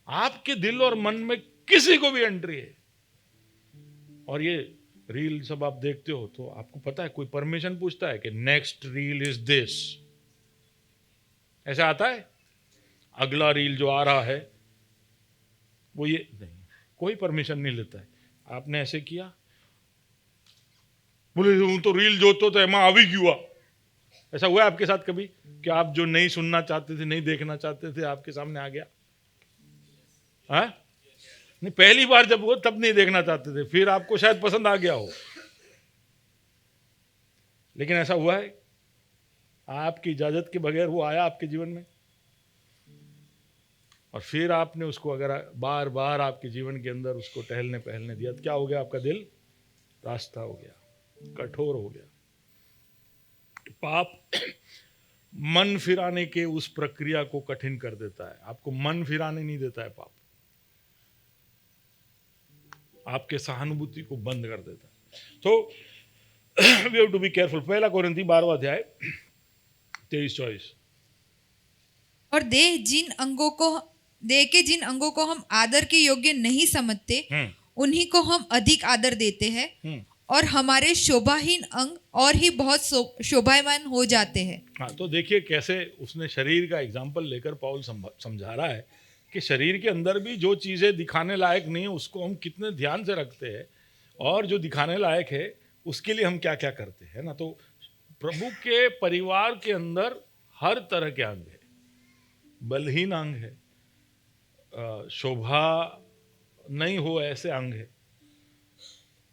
आपके दिल और मन में किसी को भी एंट्री है। और ये रील सब आप देखते हो तो आपको पता है, कोई परमिशन पूछता है कि नेक्स्ट रील इज दिस, ऐसा आता है? अगला रील जो आ रहा है वो ये नहीं, कोई परमिशन नहीं लेता है। आपने ऐसे किया, बोले तो रील जो तो एमा अभी क्यों? ऐसा हुआ आपके साथ कभी कि आप जो नहीं सुनना चाहते थे, नहीं देखना चाहते थे, आपके सामने आ गया? हाँ? नहीं, पहली बार जब वो तब नहीं देखना चाहते थे, फिर आपको शायद पसंद आ गया हो, लेकिन ऐसा हुआ है आपकी इजाजत के बगैर वो आया आपके जीवन में, और फिर आपने उसको अगर बार बार आपके जीवन के अंदर उसको टहलने पहलने दिया तो क्या हो गया? आपका दिल रास्ता हो गया, कठोर हो गया। पाप मन फिराने के उस प्रक्रिया को कठिन कर देता है। आपको मन फिराने नहीं देता है पाप, आपके सहानुभूति को बंद कर देता है। तो we have to be careful. पहला कोरिन्थी 12वां अध्याय 23-24। और देह के जिन अंगों को हम आदर के योग्य नहीं समझते, उन्हीं को हम अधिक आदर देते हैं, और हमारे शोभाहीन अंग और ही बहुत शोभायमान हो जाते हैं। हाँ, तो देखिए कैसे उसने शरीर का एग्जाम्पल लेकर पौल समझा रहा है कि शरीर के अंदर भी जो चीज़ें दिखाने लायक नहीं है उसको हम कितने ध्यान से रखते हैं, और जो दिखाने लायक है उसके लिए हम क्या क्या करते हैं ना। तो प्रभु के परिवार के अंदर हर तरह के अंग है, बलहीन अंग है, शोभा नहीं हो ऐसे अंग है।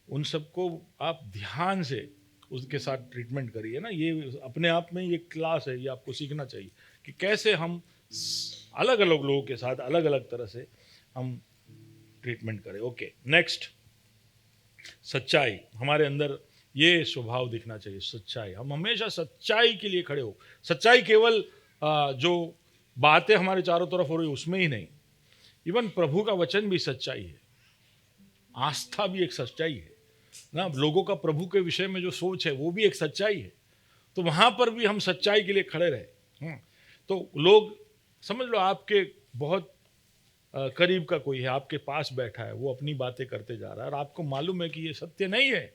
उन सबको आप ध्यान से उसके साथ ट्रीटमेंट करिए ना। ये अपने आप में ये क्लास है, ये आपको सीखना चाहिए कि कैसे हम अलग अलग लोगों के साथ अलग अलग तरह से हम ट्रीटमेंट करें। ओके, नेक्स्ट, सच्चाई। हमारे अंदर ये स्वभाव दिखना चाहिए, सच्चाई। हम हमेशा सच्चाई के लिए खड़े हो। सच्चाई केवल जो बातें हमारे चारों तरफ हो रही उसमें ही नहीं, इवन प्रभु का वचन भी सच्चाई है, आस्था भी एक सच्चाई है ना। लोगों का प्रभु के विषय में जो सोच है वो भी एक सच्चाई है। तो वहां पर भी हम सच्चाई के लिए खड़े रहे। तो लोग समझ लो आपके बहुत करीब का कोई है, आपके पास बैठा है, वो अपनी बातें करते जा रहा है और आपको मालूम है कि ये सत्य नहीं है,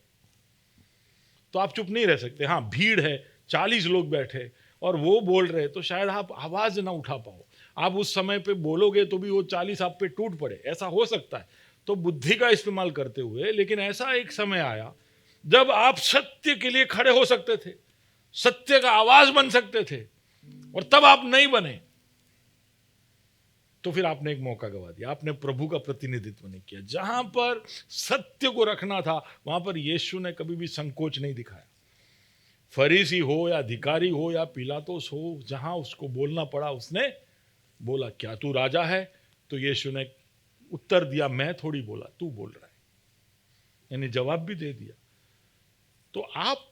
तो आप चुप नहीं रह सकते। हाँ, भीड़ है, 40 लोग बैठे और वो बोल रहे, तो शायद आप आवाज ना उठा पाओ। आप उस समय पे बोलोगे तो भी वो 40 आप पे टूट पड़े, ऐसा हो सकता है। तो बुद्धि का इस्तेमाल करते हुए, लेकिन ऐसा एक समय आया जब आप सत्य के लिए खड़े हो सकते थे, सत्य का आवाज बन सकते थे, और तब आप नहीं बने तो फिर आपने एक मौका गवा दिया, आपने प्रभु का प्रतिनिधित्व नहीं किया। जहां पर सत्य को रखना था वहां पर यीशु ने कभी भी संकोच नहीं दिखाया। फरीसी हो या अधिकारी हो या पिलातुस हो, जहां उसको बोलना पड़ा उसने बोला। क्या तू राजा है? तो यीशु ने उत्तर दिया, मैं थोड़ी बोला, तू बोल रहा है, यानी जवाब भी दे दिया। तो आप,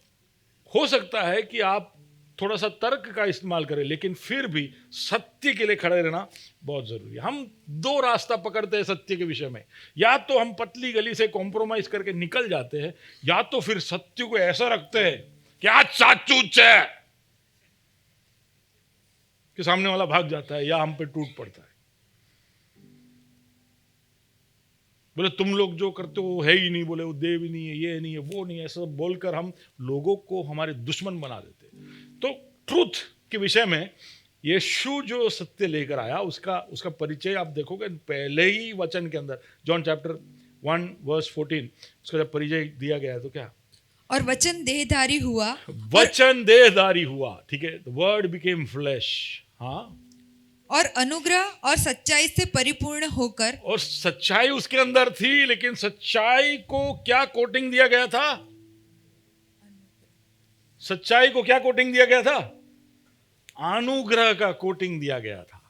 हो सकता है कि आप थोड़ा सा तर्क का इस्तेमाल करें, लेकिन फिर भी सत्य के लिए खड़े रहना बहुत जरूरी है। हम दो रास्ता पकड़ते हैं सत्य के विषय में, या तो हम पतली गली से कॉम्प्रोमाइज करके निकल जाते हैं, या तो फिर सत्य को ऐसा रखते हैं कि आज साचू है कि सामने वाला भाग जाता है या हम पे टूट पड़ता है। बोले तुम लोग जो करते हो है ही नहीं, बोले वो देव ही नहीं है, ये नहीं है, वो नहीं है, ऐसा बोलकर हम लोगों को हमारे दुश्मन बना देते। तो ट्रूथ के विषय में यीशु जो सत्य लेकर आया उसका परिचय आप देखोगे पहले ही वचन के अंदर, जॉन चैप्टर 1 वर्स 14, उसका जब परिचय दिया गया है तो क्या, और वचन देहधारी हुआ, वचन देहधारी हुआ, ठीक है, द वर्ड बिकेम फ्लैश। हाँ, और अनुग्रह और सच्चाई से परिपूर्ण होकर, और सच्चाई उसके अंदर थी, लेकिन सच्चाई को क्या कोटिंग दिया गया था? सच्चाई को क्या कोटिंग दिया गया था? अनुग्रह का कोटिंग दिया गया था।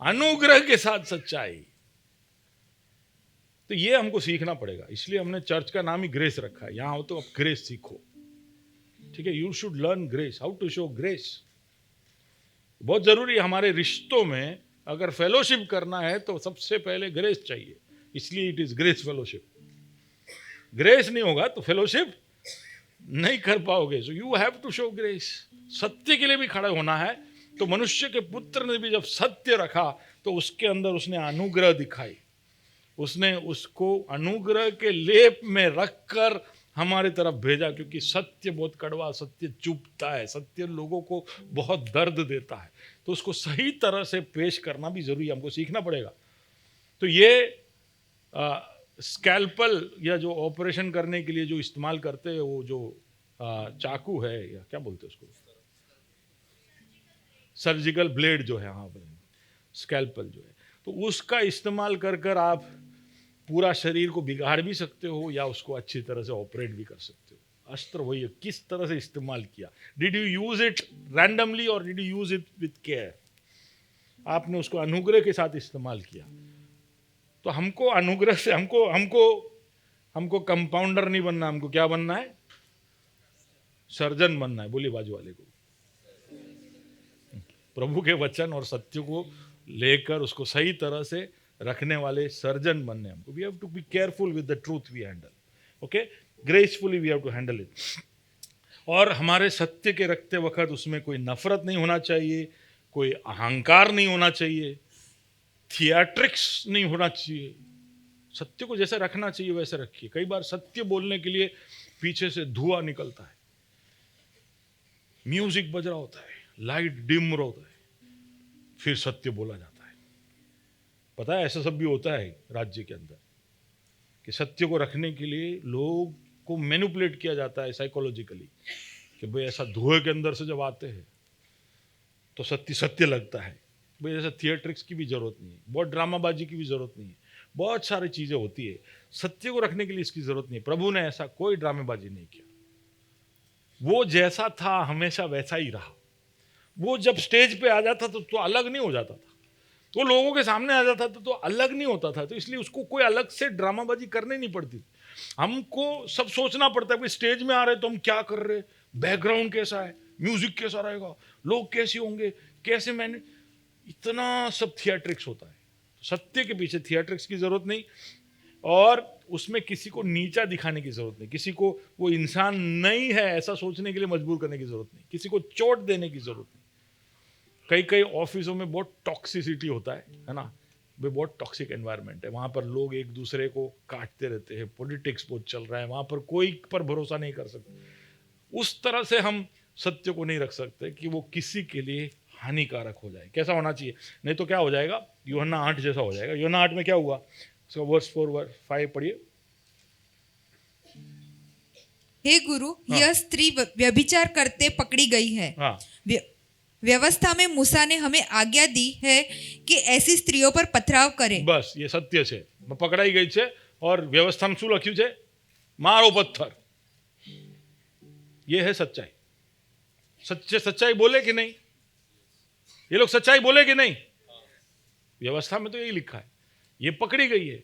अनुग्रह के साथ सच्चाई। तो ये हमको सीखना पड़ेगा, इसलिए हमने चर्च का नाम ही ग्रेस रखा है। यहां हो तो आप ग्रेस सीखो, ठीक है। You should learn grace, how to show grace. बहुत जरूरी है हमारे रिश्तों में, अगर फेलोशिप करना है तो सबसे पहले ग्रेस चाहिए, इसलिए it is grace fellowship. Grace नहीं होगा तो फेलोशिप नहीं कर पाओगे। So you have to show grace. सत्य के लिए भी खड़ा होना है। तो मनुष्य के पुत्र ने भी जब सत्य रखा तो उसके अंदर उसने अनुग्रह दिखाई, उसने उसको अनुग्रह के लेप में रखकर हमारे तरफ भेजा, क्योंकि सत्य बहुत कड़वा, सत्य चुभता है, सत्य लोगों को बहुत दर्द देता है। तो उसको सही तरह से पेश करना भी जरूरी है, हमको सीखना पड़ेगा। तो ये स्कैल्पल या जो ऑपरेशन करने के लिए जो इस्तेमाल करते हैं, वो जो चाकू है या क्या बोलते हैं उसको, सर्जिकल ब्लेड जो है, हाँ स्कैल्पल जो है, तो उसका इस्तेमाल कर कर आप पूरा शरीर को बिगाड़ भी सकते हो या उसको अच्छी तरह से ऑपरेट भी कर सकते हो। अस्त्र वही है, किस तरह से इस्तेमाल किया। Did you use it randomly और did you use it with care? आपने उसको अनुग्रह के साथ इस्तेमाल किया। तो हमको अनुग्रह से, हमको कंपाउंडर नहीं बनना, हमको क्या बनना है? सर्जन बनना है। बोलिए बाजू वाले को, प्रभु के वचन और सत्य को लेकर उसको सही तरह से रखने वाले सर्जन बनने हमको। We have to be careful with the truth we handle, okay, gracefully we have to handle it. और हमारे सत्य के रखते वक्त उसमें कोई नफरत नहीं होना चाहिए, कोई अहंकार नहीं होना चाहिए, थिएट्रिक्स नहीं होना चाहिए। सत्य को जैसे रखना चाहिए वैसे रखिए। कई बार सत्य बोलने के लिए पीछे से धुआं निकलता है, म्यूजिक बज रहा होता है, लाइट डिम होता है, फिर सत्य बोला जाता है। पता है ऐसा सब भी होता है राज्य के अंदर, कि सत्य को रखने के लिए लोग को मैनिपुलेट किया जाता है साइकोलॉजिकली, कि भाई ऐसा धुएं के अंदर से जब आते हैं तो सत्य सत्य लगता है। भाई ऐसा थिएट्रिक्स की भी जरूरत नहीं है, बहुत ड्रामाबाजी की भी जरूरत नहीं है, बहुत सारी चीजें होती है। सत्य को रखने के लिए इसकी जरूरत नहीं है। प्रभु ने ऐसा कोई ड्रामेबाजी नहीं किया, वो जैसा था हमेशा वैसा ही रहा। वो जब स्टेज पे आ जाता था तो अलग नहीं हो जाता था, वो लोगों के सामने आ जाता था तो अलग नहीं होता था। तो इसलिए उसको कोई अलग से ड्रामाबाजी करनी नहीं पड़ती। हमको सब सोचना पड़ता है, कोई स्टेज में आ रहे तो हम क्या कर रहे, बैकग्राउंड कैसा है, म्यूजिक कैसा रहेगा, लोग कैसे होंगे, कैसे मैंने, इतना सब थिएट्रिक्स होता है। सत्य के पीछे थिएट्रिक्स की जरूरत नहीं, और उसमें किसी को नीचा दिखाने की जरूरत नहीं, किसी को वो इंसान नहीं है ऐसा सोचने के लिए मजबूर करने की जरूरत नहीं, किसी को चोट देने की जरूरत नहीं। कई कई ऑफिसों में बहुत टॉक्सिसिटी होता है ना, वे बहुत टॉक्सिक एनवायरनमेंट है, वहाँ पर लोग एक दूसरे को काटते रहते हैं, पॉलिटिक्स बहुत चल रहा है, वहाँ पर कोई पर भरोसा नहीं कर सकते। उस तरह से हम सत्य को नहीं रख सकते कि वो किसी के लिए हानिकारक हो जाए। कैसा होना चाहिए, नहीं तो क्या हो जाएगा, यूहन्ना 8 जैसा हो जाएगा। यूहन्ना 8 में क्या हुआ, उसका वर्स 4-5 पढ़िए। हे गुरु, यह स्त्री व्यभिचार करते पकड़ी गई है। हाँ, व्यवस्था में मूसा ने हमें आज्ञा दी है कि ऐसी स्त्रियों पर पथराव करें। बस ये सत्य છે, પકડાઈ ગઈ છે, और વ્યવસ્થામાં શું લખ્યું છે, मारो पत्थर। ये है सच्चाई। सच्चाई बोले कि नहीं, ये लोग सच्चाई बोले कि नहीं, व्यवस्था में तो यही लिखा है, ये पकड़ी गई है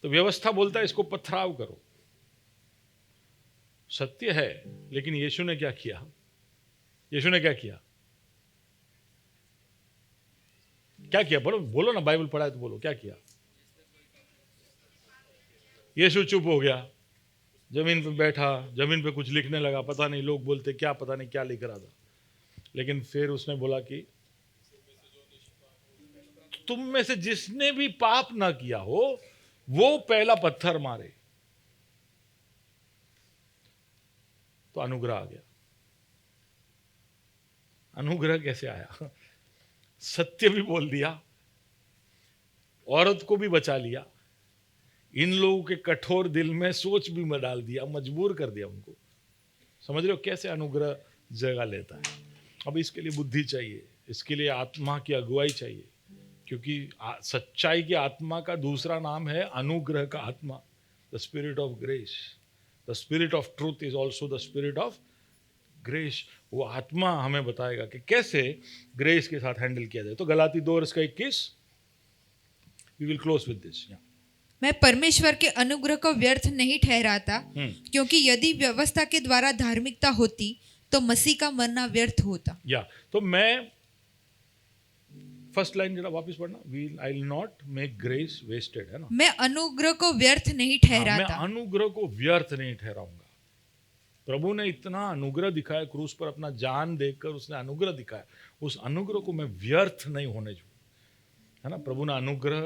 तो व्यवस्था बोलता है इसको पथराव करो। सत्य है, लेकिन यीशु ने क्या किया, यीशु ने क्या किया, क्या किया, बोलो बोलो ना, बाइबल पढ़ा है तो बोलो क्या किया। यीशु चुप हो गया, जमीन पे बैठा, जमीन पे कुछ लिखने लगा, पता नहीं लोग बोलते क्या, पता नहीं क्या लिख रहा था, लेकिन फिर उसने बोला कि तुम में से जिसने भी पाप ना किया हो वो पहला पत्थर मारे। तो अनुग्रह आ गया। अनुग्रह कैसे आया, सत्य भी बोल दिया, औरत को भी बचा लिया, इन लोगों के कठोर दिल में सोच भी में डाल दिया, मजबूर कर दिया उनको। समझ रहे हो कैसे अनुग्रह जगह लेता है। अब इसके लिए बुद्धि चाहिए, इसके लिए आत्मा की अगुवाई चाहिए, क्योंकि सच्चाई की आत्मा का दूसरा नाम है अनुग्रह का आत्मा, the spirit of grace. The spirit of truth is also the spirit of grace. वो आत्मा हमें बताएगा कि कैसे ग्रेस के साथ हैंडल किया जाए। तो गलाती 2:21, we will close with this. मैं परमेश्वर के अनुग्रह को व्यर्थ नहीं ठहराता, क्योंकि यदि व्यवस्था के द्वारा धार्मिकता होती तो मसीह का मरना व्यर्थ होता। तो मैं फर्स्ट लाइन जरा वापस पढ़ना, I will not make grace wasted, है ना। मैं अनुग्रह को व्यर्थ नहीं ठहराता। मैं अनुग्रह को व्यर्थ नहीं ठहराऊंगा। प्रभु ने इतना अनुग्रह दिखाया, क्रूस पर अपना जान देकर उसने अनुग्रह दिखाया, उस अनुग्रह को मैं व्यर्थ नहीं होने दूं, है ना। प्रभु ने अनुग्रह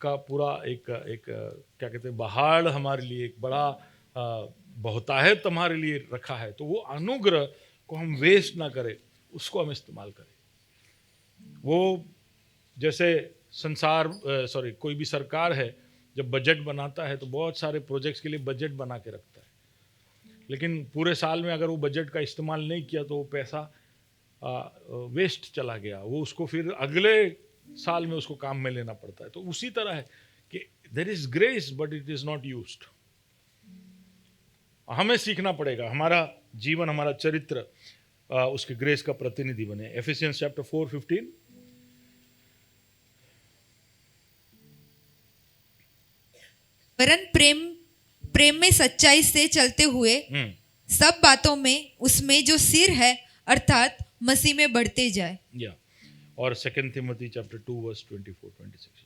का पूरा एक क्या कहते हैं पहाड़ हमारे लिए, एक बड़ा बहुतायत हमारे लिए रखा है। तो वो अनुग्रह को हम वेस्ट ना करें, उसको हम इस्तेमाल करें। वो जैसे कोई भी सरकार है, जब बजट बनाता है तो बहुत सारे प्रोजेक्ट्स के लिए बजट बना के रखता है, लेकिन पूरे साल में अगर वो बजट का इस्तेमाल नहीं किया तो वो पैसा वेस्ट चला गया, वो उसको फिर अगले साल में उसको काम में लेना पड़ता है। तो उसी तरह है कि there is grace but it is not used. हमें सीखना पड़ेगा, हमारा जीवन, हमारा चरित्र उसके ग्रेस का प्रतिनिधि बने। एफिसियंस चैप्टर 4:15, वरन प्रेम में सच्चाई से चलते हुए सब बातों में उसमें जो सिर है अर्थात मसीह में बढ़ते जाए। और 2 तिमोथी चैप्टर 2:24-26,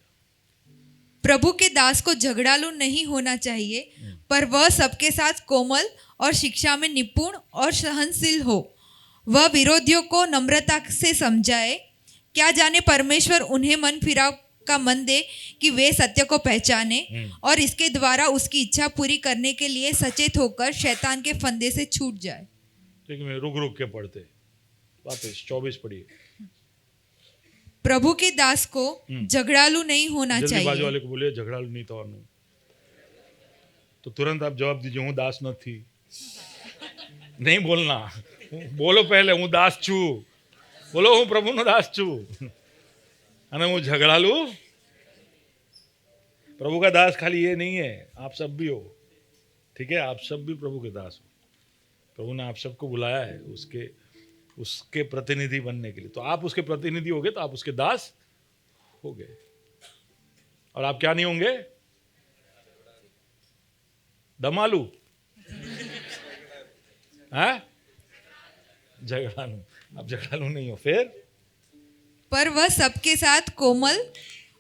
प्रभु के दास को झगड़ालू नहीं होना चाहिए, पर वह सबके साथ कोमल और शिक्षा में निपुण और सहनशील हो। वह विरोधियों को नम्रता से समझाए। क्या जाने परमेश्वर उन्हें मन फिराव का मन दे कि वे सत्य को पहचाने और इसके द्वारा उसकी इच्छा पूरी करने के लिए सचेत होकर शैतान के फंदे से छूट जाए। ठीक है, रुक के पढ़ते वापस 24 पढ़िए। प्रभु के दास को झगड़ालू नहीं होना चाहिए। बाजू वाले को बोलिए झगड़ालू नहीं तो, तो तुरंत आप जवाब दीजिए हूँ दास न थी। नहीं बोलना, बोलो पहले हूँ दास छू, बोलो हूँ प्रभु नो दास छू, अने हूँ झगड़ालू। प्रभु का दास खाली ये नहीं है, आप सब भी हो, ठीक है, आप सब भी प्रभु के दास हो। प्रभु ने आप सबको बुलाया है उसके प्रतिनिधि बनने के लिए। तो आप उसके प्रतिनिधि होगे तो आप उसके दास हो गए। और आप क्या नहीं होंगे, दमालू, हाँ, झगड़ालू। अब झगड़ालू नहीं हो, फिर पर वह सबके साथ कोमल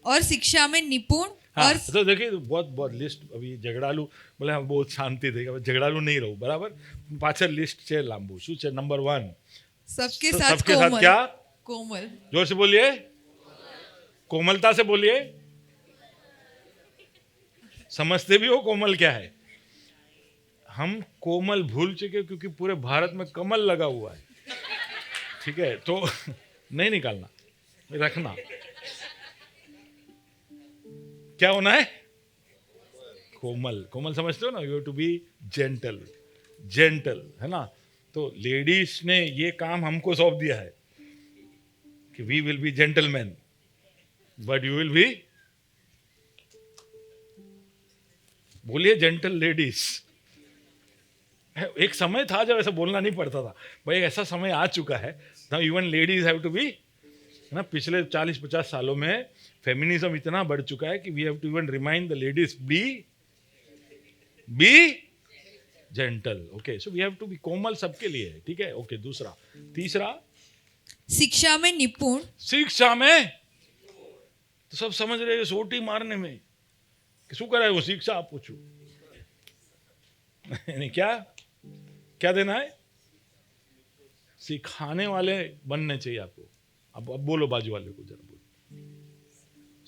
और शिक्षा में निपुण हाँ, और तो देखिए बहुत बहुत लिस्ट अभी झगड़ालू बोले हम बहुत शांति थी झगड़ालू नहीं रहूं बराबर पाचर लिस्ट છે લાંબુ શું છે નંબર 1 सबके तो साथ सबके साथ कोमल क्या कोमल जोर से बोलिए कोमलता से बोलिए समझते भी हो कोमल क्या है हम कोमल भूल चुके क्योंकि पूरे भारत में कमल लगा हुआ है ठीक है तो नहीं निकालना रखना क्या होना है कोमल कोमल समझते हो ना you to be gentle gentle है ना तो लेडीज ने ये काम हमको सौंप दिया है कि we will be gentleman but you will be बोलिए जेंटल लेडीज एक समय था जब ऐसा बोलना नहीं पड़ता था भाई ऐसा समय आ चुका है now even ladies have to be ना पिछले 40-50 सालों में फेमिनिज्म इतना बढ़ चुका है कि we have to even remind the ladies be gentle okay so we have to be कोमल सबके लिए है ठीक है ओके दूसरा तीसरा शिक्षा में निपुण शिक्षा में तो सब समझ रहे हैं सोटी मारने में कि शू करे वो शिक्षा आप पूछू यानी क्या देना है सिखाने वाले बनने चाहिए आपको अब बोलो बाजू वाले को जरा बोलो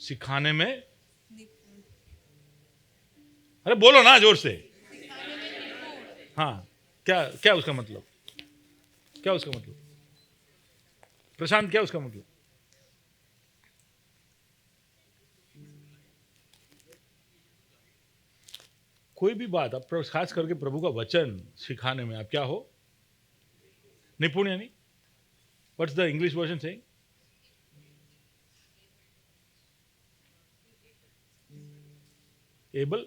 सिखाने में अरे बोलो ना जोर से हाँ क्या उसका मतलब प्रशांत क्या उसका मतलब कोई भी बात आप खास करके प्रभु का वचन सिखाने में आप क्या हो निपुण यानी what's the English version saying able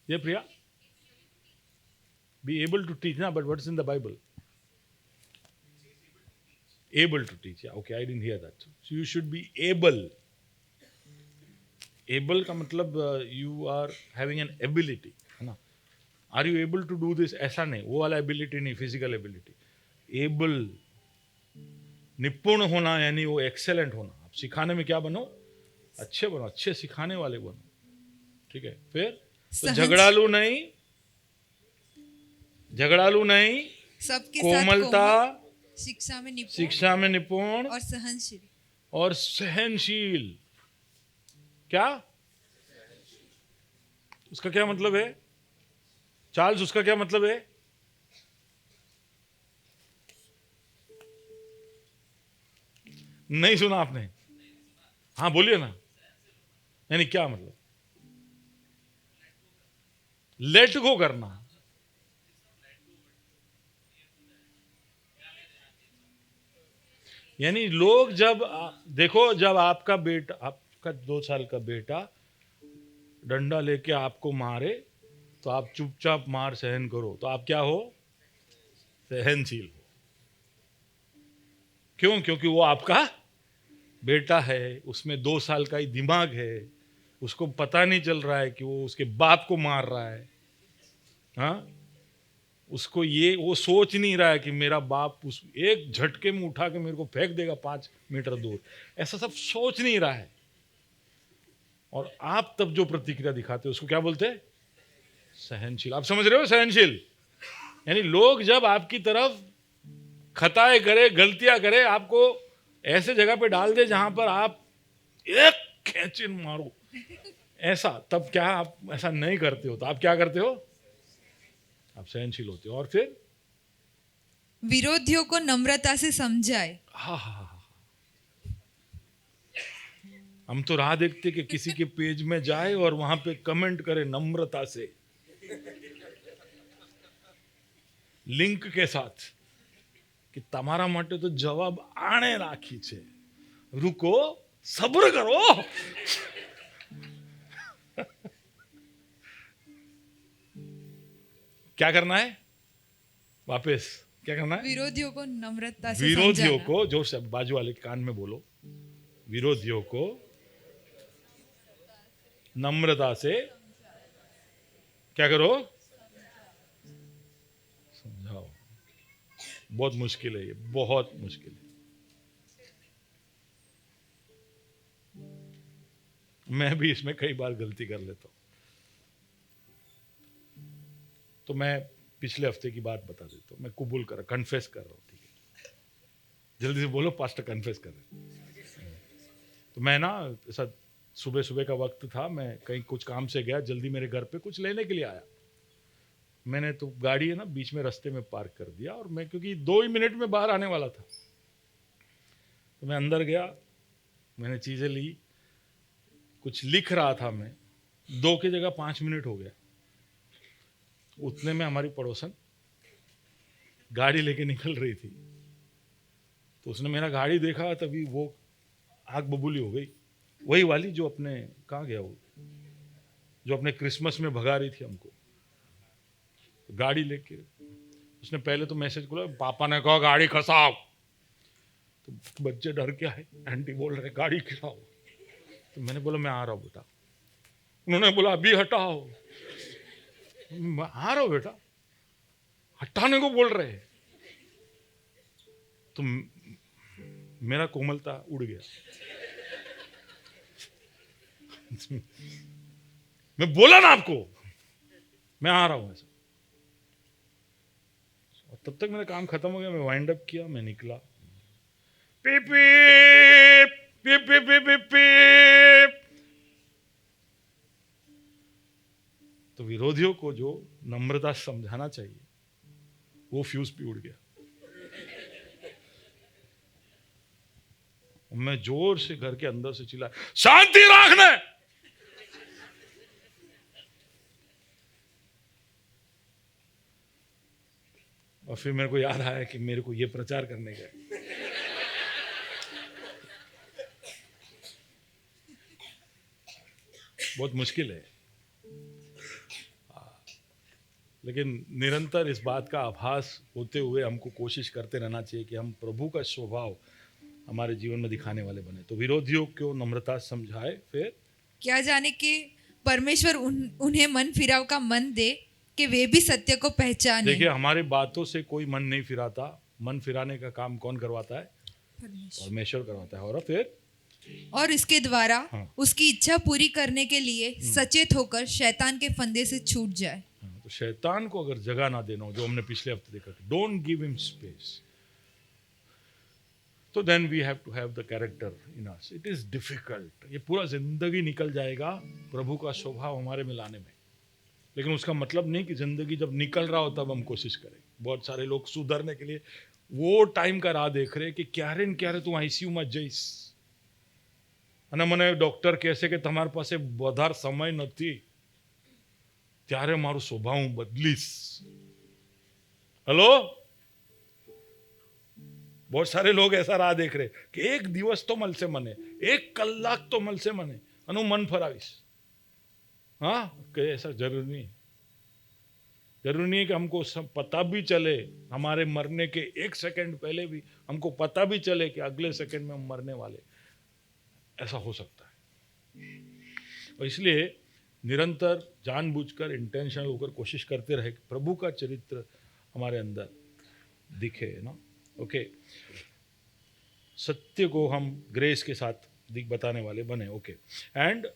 ये प्रिया be able to teach ना but what's in the Bible able to teach yeah okay I didn't hear that so you should be able का मतलब you are having an ability है ना are you able to do this ऐसा नहीं वो वाला ability नहीं physical ability able निपुण होना यानी वो excellent होना आप सिखाने में क्या बनो अच्छे सिखाने वाले बनो ठीक है फिर तो झगड़ालू नहीं सबके कोमलता साथ कोमल शिक्षा में निपुण और सहनशील क्या उसका क्या मतलब है चार्ल्स उसका क्या मतलब है नहीं सुना आपने हाँ बोलिए ना यानी क्या मतलब लेट गो करना यानी लोग जब देखो जब आपका 2 साल का बेटा डंडा लेके आपको मारे तो आप चुपचाप मार सहन करो तो आप क्या हो सहनशील हो क्यों क्योंकि वो आपका बेटा है उसमें 2 साल का ही दिमाग है उसको पता नहीं चल रहा है कि वो उसके बाप को मार रहा है हाँ उसको ये वो सोच नहीं रहा है कि मेरा बाप उस एक झटके में उठा के मेरे को फेंक देगा 5 मीटर दूर ऐसा सब सोच नहीं रहा है और आप तब जो प्रतिक्रिया दिखाते हो उसको क्या बोलते हैं सहनशील आप समझ रहे हो सहनशील यानी लोग जब आपकी तरफ खताएं करे गलतियां करे आपको ऐसे जगह पे डाल दे जहां पर आप एक खींचिन मारो ऐसा तब क्या आप ऐसा नहीं करते हो तो आप क्या करते हो आप सहनशील होते हो और फिर विरोधियों को नम्रता से समझाए हाँ हम तो राह देखते कि किसी के पेज में जाए और वहां पे कमेंट करे नम्रता से लिंक के साथ कि તમારા માટે તો જવાબ આણે રાખી છે रुको सब्र करो क्या करना है वापस क्या करना है विरोधियों को नम्रता से विरोधियों समझाना। को जो बाजू वाले के कान में बोलो विरोधियों को नम्रता से क्या करो, समझाओ। बहुत मुश्किल है ये, बहुत मुश्किल है। मैं भी इसमें कई बार गलती कर लेता हूं। तो मैं पिछले हफ्ते की बात बता देता हूं। मैं कबूल कर, कन्फेस कर रहा हूं, ठीक है? जल्दी से बोलो, पास्टर कन्फेस कर रहे। तो मैं ना ऐसा सुबह सुबह का वक्त था, मैं कहीं कुछ काम से गया, जल्दी मेरे घर पे कुछ लेने के लिए आया। मैंने तो गाड़ी है ना बीच में रास्ते में पार्क कर दिया, और मैं क्योंकि 2 ही मिनट में बाहर आने वाला था, तो मैं अंदर गया, मैंने चीज़ें ली, कुछ लिख रहा था मैं, 2 की जगह 5 मिनट हो गया। उतने में हमारी पड़ोसन गाड़ी लेके निकल रही थी, तो उसने मेरा गाड़ी देखा, तभी वो आग बबूली हो गई। वही वाली जो अपने, कहाँ गया वो, जो अपने क्रिसमस में भगा रही थी हमको, गाड़ी लेके। उसने पहले तो मैसेज बोला, पापा ने कहा गाड़ी खसाओ, तो बच्चे डर के आए, आंटी बोल रहे गाड़ी खिलाओ। तो मैंने बोला मैं आ रहा हूँ बेटा। उन्होंने बोला अभी हटाओ। मैं आ रहा हूँ बेटा, हटाने को बोल रहे हैं। तो मेरा कोमलता उड़ गया। मैं बोला ना आपको, मैं आ रहा हूं ऐसा। और तब तक मेरा काम खत्म हो गया, मैं वाइंड अप किया, मैं निकला। पीप पीप पीप पीप पीप पीप पीप। तो विरोधियों को जो नम्रता समझाना चाहिए, वो फ्यूज भी उड़ गया। मैं जोर से घर के अंदर से चिल्ला, शांति रखने। और फिर मेरे को याद आया कि मेरे को ये प्रचार करने का है। बहुत मुश्किल है, लेकिन निरंतर इस बात का आभास होते हुए हमको कोशिश करते रहना चाहिए कि हम प्रभु का स्वभाव हमारे जीवन में दिखाने वाले बने। तो विरोधियों को नम्रता समझाए, फिर क्या जाने कि परमेश्वर उन्हें मन फिराव का मन दे कि वे भी सत्य को पहचाने। देखिए, हमारी बातों से कोई मन नहीं फिराता, मन फिराने का काम कौन करवाता है? परमेश्वर करवाता है। और फिर और इसके द्वारा हाँ। उसकी इच्छा पूरी करने के लिए सचेत होकर शैतान के फंदे से छूट जाए। तो शैतान को अगर जगह ना देना हो, जो हमने पिछले हफ्ते देखा, डोंट गिव हिम स्पेस, तो then we have to have the character in us. It is difficult. ये पूरा जिंदगी निकल जाएगा प्रभु का स्वभाव हमारे में लाने में, लेकिन उसका मतलब नहीं कि जिंदगी जब निकल रहा हो तब हम कोशिश करें। बहुत सारे लोग सुधरने के लिए वो टाइम का राह देख रहे कि क्यारे न क्यारे तू आईसीयू में जईस, અને મને ડોક્ટર કહેશે કે તમારી પાસે વધારે સમય નથી, ત્યારે મારું સ્વભાવ હું બદલીશ। हेलो, बहुत सारे लोग ऐसा राह देख रहे कि एक दिवस तो मलसे मने, एक कलाक तो मलसे मने, अनु मन फरावीश। हाँ, कि ऐसा जरूरी नहीं। जरूरी नहीं कि हमको सब पता भी चले, हमारे मरने के 1 सेकंड पहले भी हमको पता भी चले कि अगले सेकंड में हम मरने वाले। ऐसा हो सकता है। और इसलिए निरंतर जानबूझकर इंटेंशनल होकर कोशिश करते रहे कि प्रभु का चरित्र हमारे अंदर दिखे ना। ओके, सत्य को हम ग्रेस के साथ दिख बताने वाले बने। ओके, एंड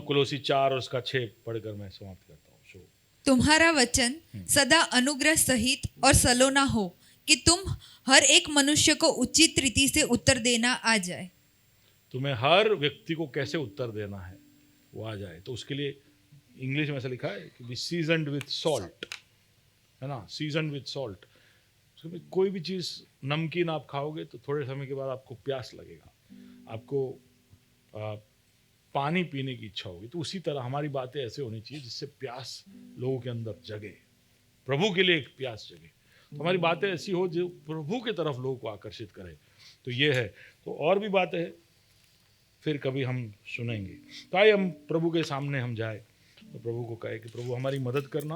कुलोसी 4 और उसका 6 पढ़कर मैं समाप्त करता हूँ। सो तुम्हारा वचन सदा अनुग्रह सहित और सलोना हो कि तुम हर एक मनुष्य को उचित रीति से उत्तर देना आ जाए। तुम्हें हर व्यक्ति को कैसे उत्तर देना है वो आ जाए। तो उसके लिए इंग्लिश में ऐसा लिखा है कि बी सीजन्ड विथ सॉल्ट, है ना, सीजन्ड विथ सॉल्ट। उसमें कोई भी चीज़ नमकीन आप खाओगे तो थोड़े समय के बाद आपको प्यास लगेगा, आपको पानी पीने की इच्छा होगी। तो उसी तरह हमारी बातें ऐसे होनी चाहिए जिससे प्यास लोगों के अंदर जगे, प्रभु के लिए एक प्यास जगे। तो हमारी बातें ऐसी हो जो प्रभु की तरफ लोगों को आकर्षित करे। तो ये है। तो और भी बातें हैं, फिर कभी हम सुनेंगे। तो आइए हम प्रभु के सामने हम जाए, तो प्रभु को कहे कि प्रभु हमारी मदद करना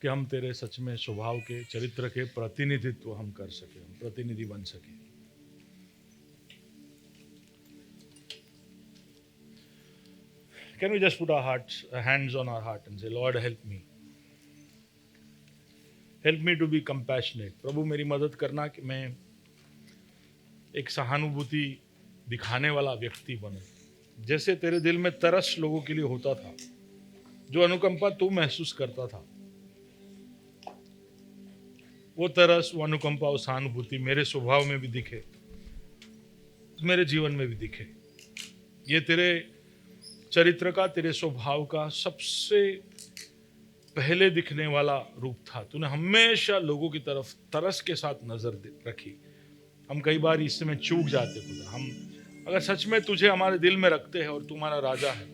कि हम तेरे सच में स्वभाव के, चरित्र के प्रतिनिधित्व हम कर सके, हम प्रतिनिधि बन सके। Can we just put our hands on our heart and say, Lord, help me. Help me to be compassionate. प्रभु मेरी मदद करना कि मैं एक सहानुभूति दिखाने वाला व्यक्ति बनूं, जैसे तेरे दिल में तरस लोगों के लिए होता था, जो अनुकंपा तू महसूस करता था, वो तरस, वो अनुकंपा, वो सहानुभूति मेरे स्वभाव में भी दिखे, मेरे जीवन में भी दिखे। ये तेरे चरित्र का, तेरे स्वभाव का सबसे पहले दिखने वाला रूप था। तूने हमेशा लोगों की तरफ तरस के साथ नजर रखी। हम कई बार इसमें चूक जाते खुदा। हम अगर सच में तुझे हमारे दिल में रखते हैं और तुम्हारा राजा है,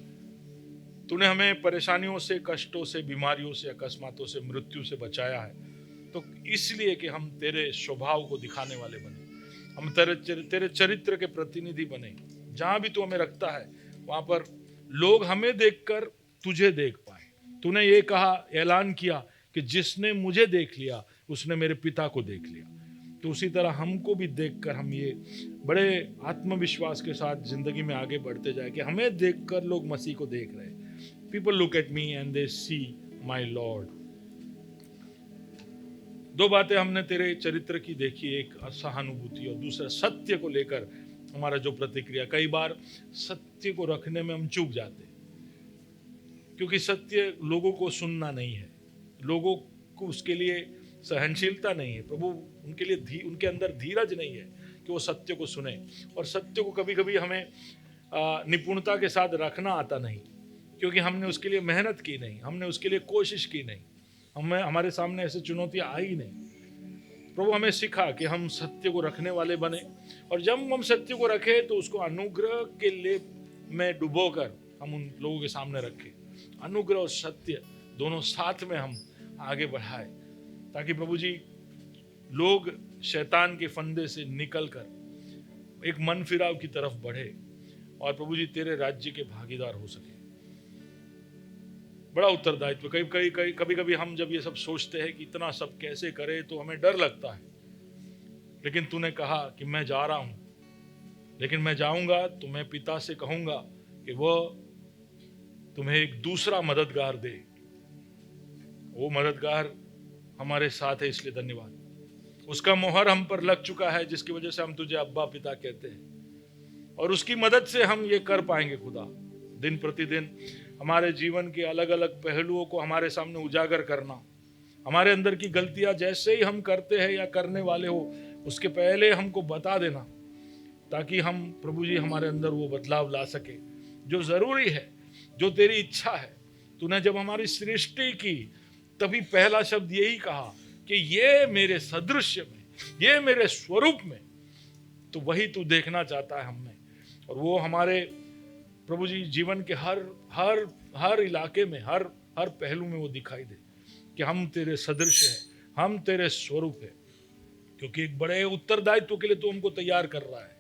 तूने हमें परेशानियों से, कष्टों से, बीमारियों से, अकस्मातों से, मृत्यु से बचाया है, तो इसलिए कि हम तेरे स्वभाव को दिखाने वाले बने, हम तेरे चरित्र के प्रतिनिधि बने। जहां भी तू हमें रखता है वहां पर लोग हमें देखकर तुझे देख पाए। तूने ये कहा, ऐलान किया कि जिसने मुझे देख लिया उसने मेरे पिता को देख लिया। तो उसी तरह हमको भी देखकर हम ये बड़े आत्मविश्वास के साथ जिंदगी में आगे बढ़ते जाए कि हमें देखकर लोग मसीह को देख रहे हैं। People look at me and they see my Lord. दो बातें हमने तेरे चरित्र की देखी, एक सहानुभूति और दूसरा सत्य को लेकर हमारा जो प्रतिक्रिया। कई बार सत्य को रखने में हम चूक जाते, क्योंकि सत्य लोगों को सुनना नहीं है, लोगों को उसके लिए सहनशीलता नहीं है। प्रभु उनके लिए उनके अंदर धीरज नहीं है कि वो सत्य को सुने। और सत्य को कभी कभी हमें निपुणता के साथ रखना आता नहीं, क्योंकि हमने उसके लिए मेहनत की नहीं, हमने उसके लिए कोशिश की नहीं, हमारे सामने ऐसे चुनौतियां आई नहीं। प्रभु हमें सिखा कि हम सत्य को रखने वाले बने, और जब हम सत्य को रखें तो उसको अनुग्रह के लेप में डुबोकर हम उन लोगों के सामने रखें। अनुग्रह और सत्य दोनों साथ में हम आगे बढ़ाए, ताकि प्रभु जी लोग शैतान के फंदे से निकलकर एक मन फिराव की तरफ बढ़े और प्रभु जी तेरे राज्य के भागीदार हो सके। बड़ा उत्तरदायित्व। कभी कभी हम जब ये सब सोचते हैं कि इतना सब कैसे करें तो हमें डर लगता है, लेकिन तूने कहा कि मैं जा रहा हूं, लेकिन मैं जाऊंगा तो मैं पिता से कहूंगा कि वह तुम्हें एक दूसरा मददगार दे। वो मददगार हमारे साथ है, इसलिए धन्यवाद। उसका मोहर हम पर लग चुका है, जिसकी वजह से हम तुझे अब्बा पिता कहते हैं, और उसकी मदद से हम ये कर पाएंगे। खुदा दिन प्रतिदिन हमारे जीवन के अलग अलग पहलुओं को हमारे सामने उजागर करना, हमारे अंदर की गलतियां जैसे ही हम करते हैं या करने वाले हो उसके पहले हमको बता देना, ताकि हम प्रभु जी हमारे अंदर वो बदलाव ला सके जो जरूरी है, जो तेरी इच्छा है। तूने जब हमारी सृष्टि की तभी पहला शब्द यही कहा कि ये मेरे सदृश्य में, ये मेरे स्वरूप में, तो वही तू देखना चाहता है हमें। और वो हमारे प्रभु जी जीवन के हर इलाके में, हर पहलू में वो दिखाई दे कि हम तेरे सदृश्य हैं, हम तेरे स्वरूप है, क्योंकि एक बड़े उत्तरदायित्व के लिए तू हमको तैयार कर रहा है।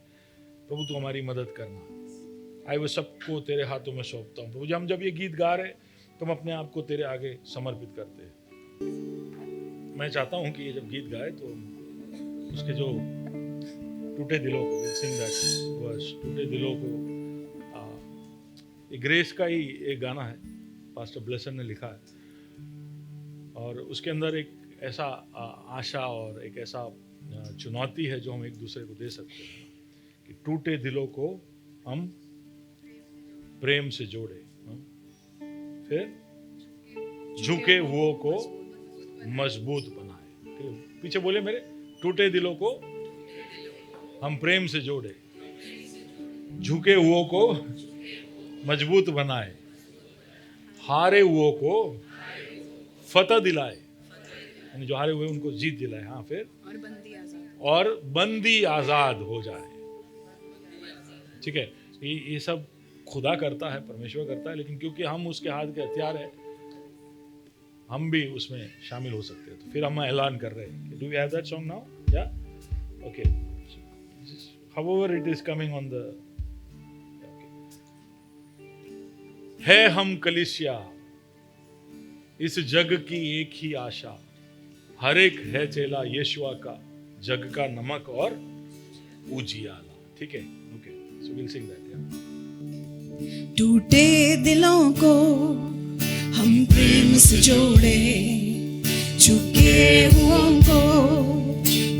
प्रभु तू हमारी मदद करना। आए वो सबको तेरे हाथों में सौंपता हूँ। प्रभु जी हम जब ये गीत गा रहे तो हम अपने आप को तेरे आगे समर्पित करते हैं। मैं चाहता हूँ कि ये जब गीत गाए तो उसके जो टूटे दिलों को, सिंग दैट वर्स, टूटे दिलों को, ग्रेस का ही एक गाना है, पास्टर ब्लेसन ने लिखा है, और उसके अंदर एक ऐसा आशा और एक ऐसा चुनौती है जो हम एक दूसरे को दे सकते हैं कि टूटे दिलों को हम प्रेम से जोड़े, फिर झुके हुओं को मजबूत बनाए। पीछे बोले मेरे, टूटे दिलों को हम प्रेम से जोड़े, झुके हुओं को मजबूत बनाए, हारे हुओं को फतह दिलाए, यानी जो हारे हुए उनको जीत दिलाए। हाँ, फिर और बंदी आजाद हो जाए। ठीक है, ये सब खुदा करता है, परमेश्वर करता है, लेकिन क्योंकि हम उसके हाथ के हथियार है, हम भी उसमें शामिल हो सकते हैं। तो फिर हम ऐलान कर रहे हैं। Do we have that song now? या okay, however it is coming on the, है हम कलीसिया, इस जग की एक ही आशा, हर एक है चेला यीशुआ का, जग का नमक और उजियाला। ठीक है, okay, so will sing that. टूटे दिलों को हम प्रेम से जोड़े, झुके हुओं को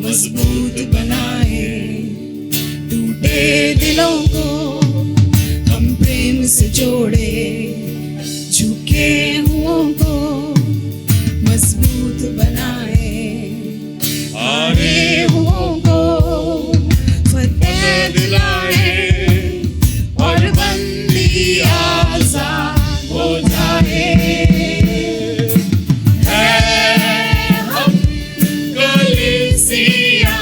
मजबूत बनाए। टूटे दिलों को हम प्रेम से जोड़े, झुके हुओं को मजबूत बनाए। हारे हुओं को फतेह दिलाए और बंदी आजाद हो जाए। है हम कलीसिया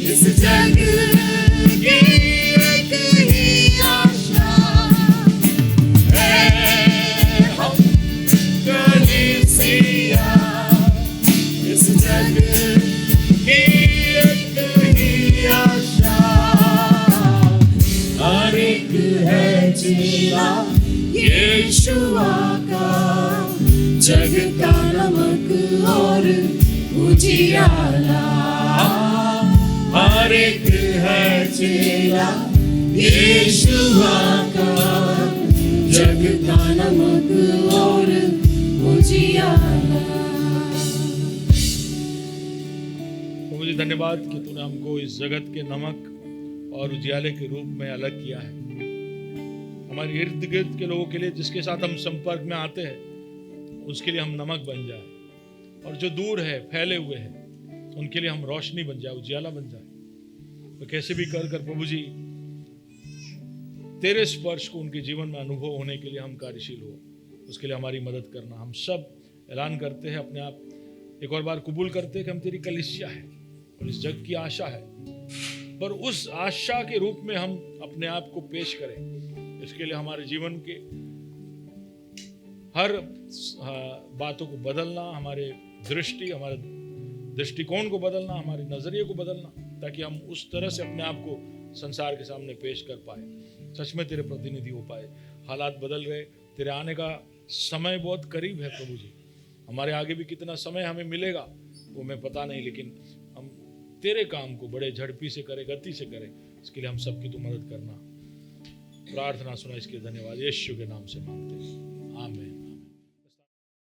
इस जग की एक ही आशा। है हम कलीसिया इस जग की एक ही आशा। हर एक है चेला यीशुआ का, जग का नमक और उजियाला। हर एक है चेला यीशुआ का, जग का नमक और उजियाला। प्रभु जी धन्यवाद कि तूने हमको इस जगत के नमक और उजियाले के रूप में अलग किया है। हमारे इर्द गिर्द के लोगों के लिए जिसके साथ हम संपर्क में आते हैं उसके लिए हम नमक बन जाए, और जो दूर है फैले हुए हैं उनके लिए हम रोशनी बन जाए, उजियाला बन जाए। तो कैसे भी कर प्रभु जी तेरे स्पर्श को उनके जीवन में अनुभव होने के लिए हम कार्यशील हो, उसके लिए हमारी मदद करना। हम सब ऐलान करते हैं, अपने आप एक और बार कबूल करते हैं कि हम तेरी कलीसिया है और इस जग की आशा है, पर उस आशा के रूप में हम अपने आप को पेश करें। इसके लिए हमारे जीवन के हर बातों को बदलना, हमारे हमारे दृष्टिकोण को बदलना, हमारे नजरिए को बदलना, ताकि हम उस तरह से अपने आप को संसार के सामने पेश कर पाए, सच में तेरे प्रतिनिधि हो पाए। हालात बदल रहे, तेरे आने का समय बहुत करीब है प्रभु जी। हमारे आगे भी कितना समय हमें मिलेगा वो हमें पता नहीं, लेकिन हम तेरे काम को बड़े झड़पी से करें, गति से करें। इसके लिए हम सबकी तू मदद करना। प्रार्थना सुना, इसके धन्यवाद यीशु के नाम से मांगते हैं, आमीन।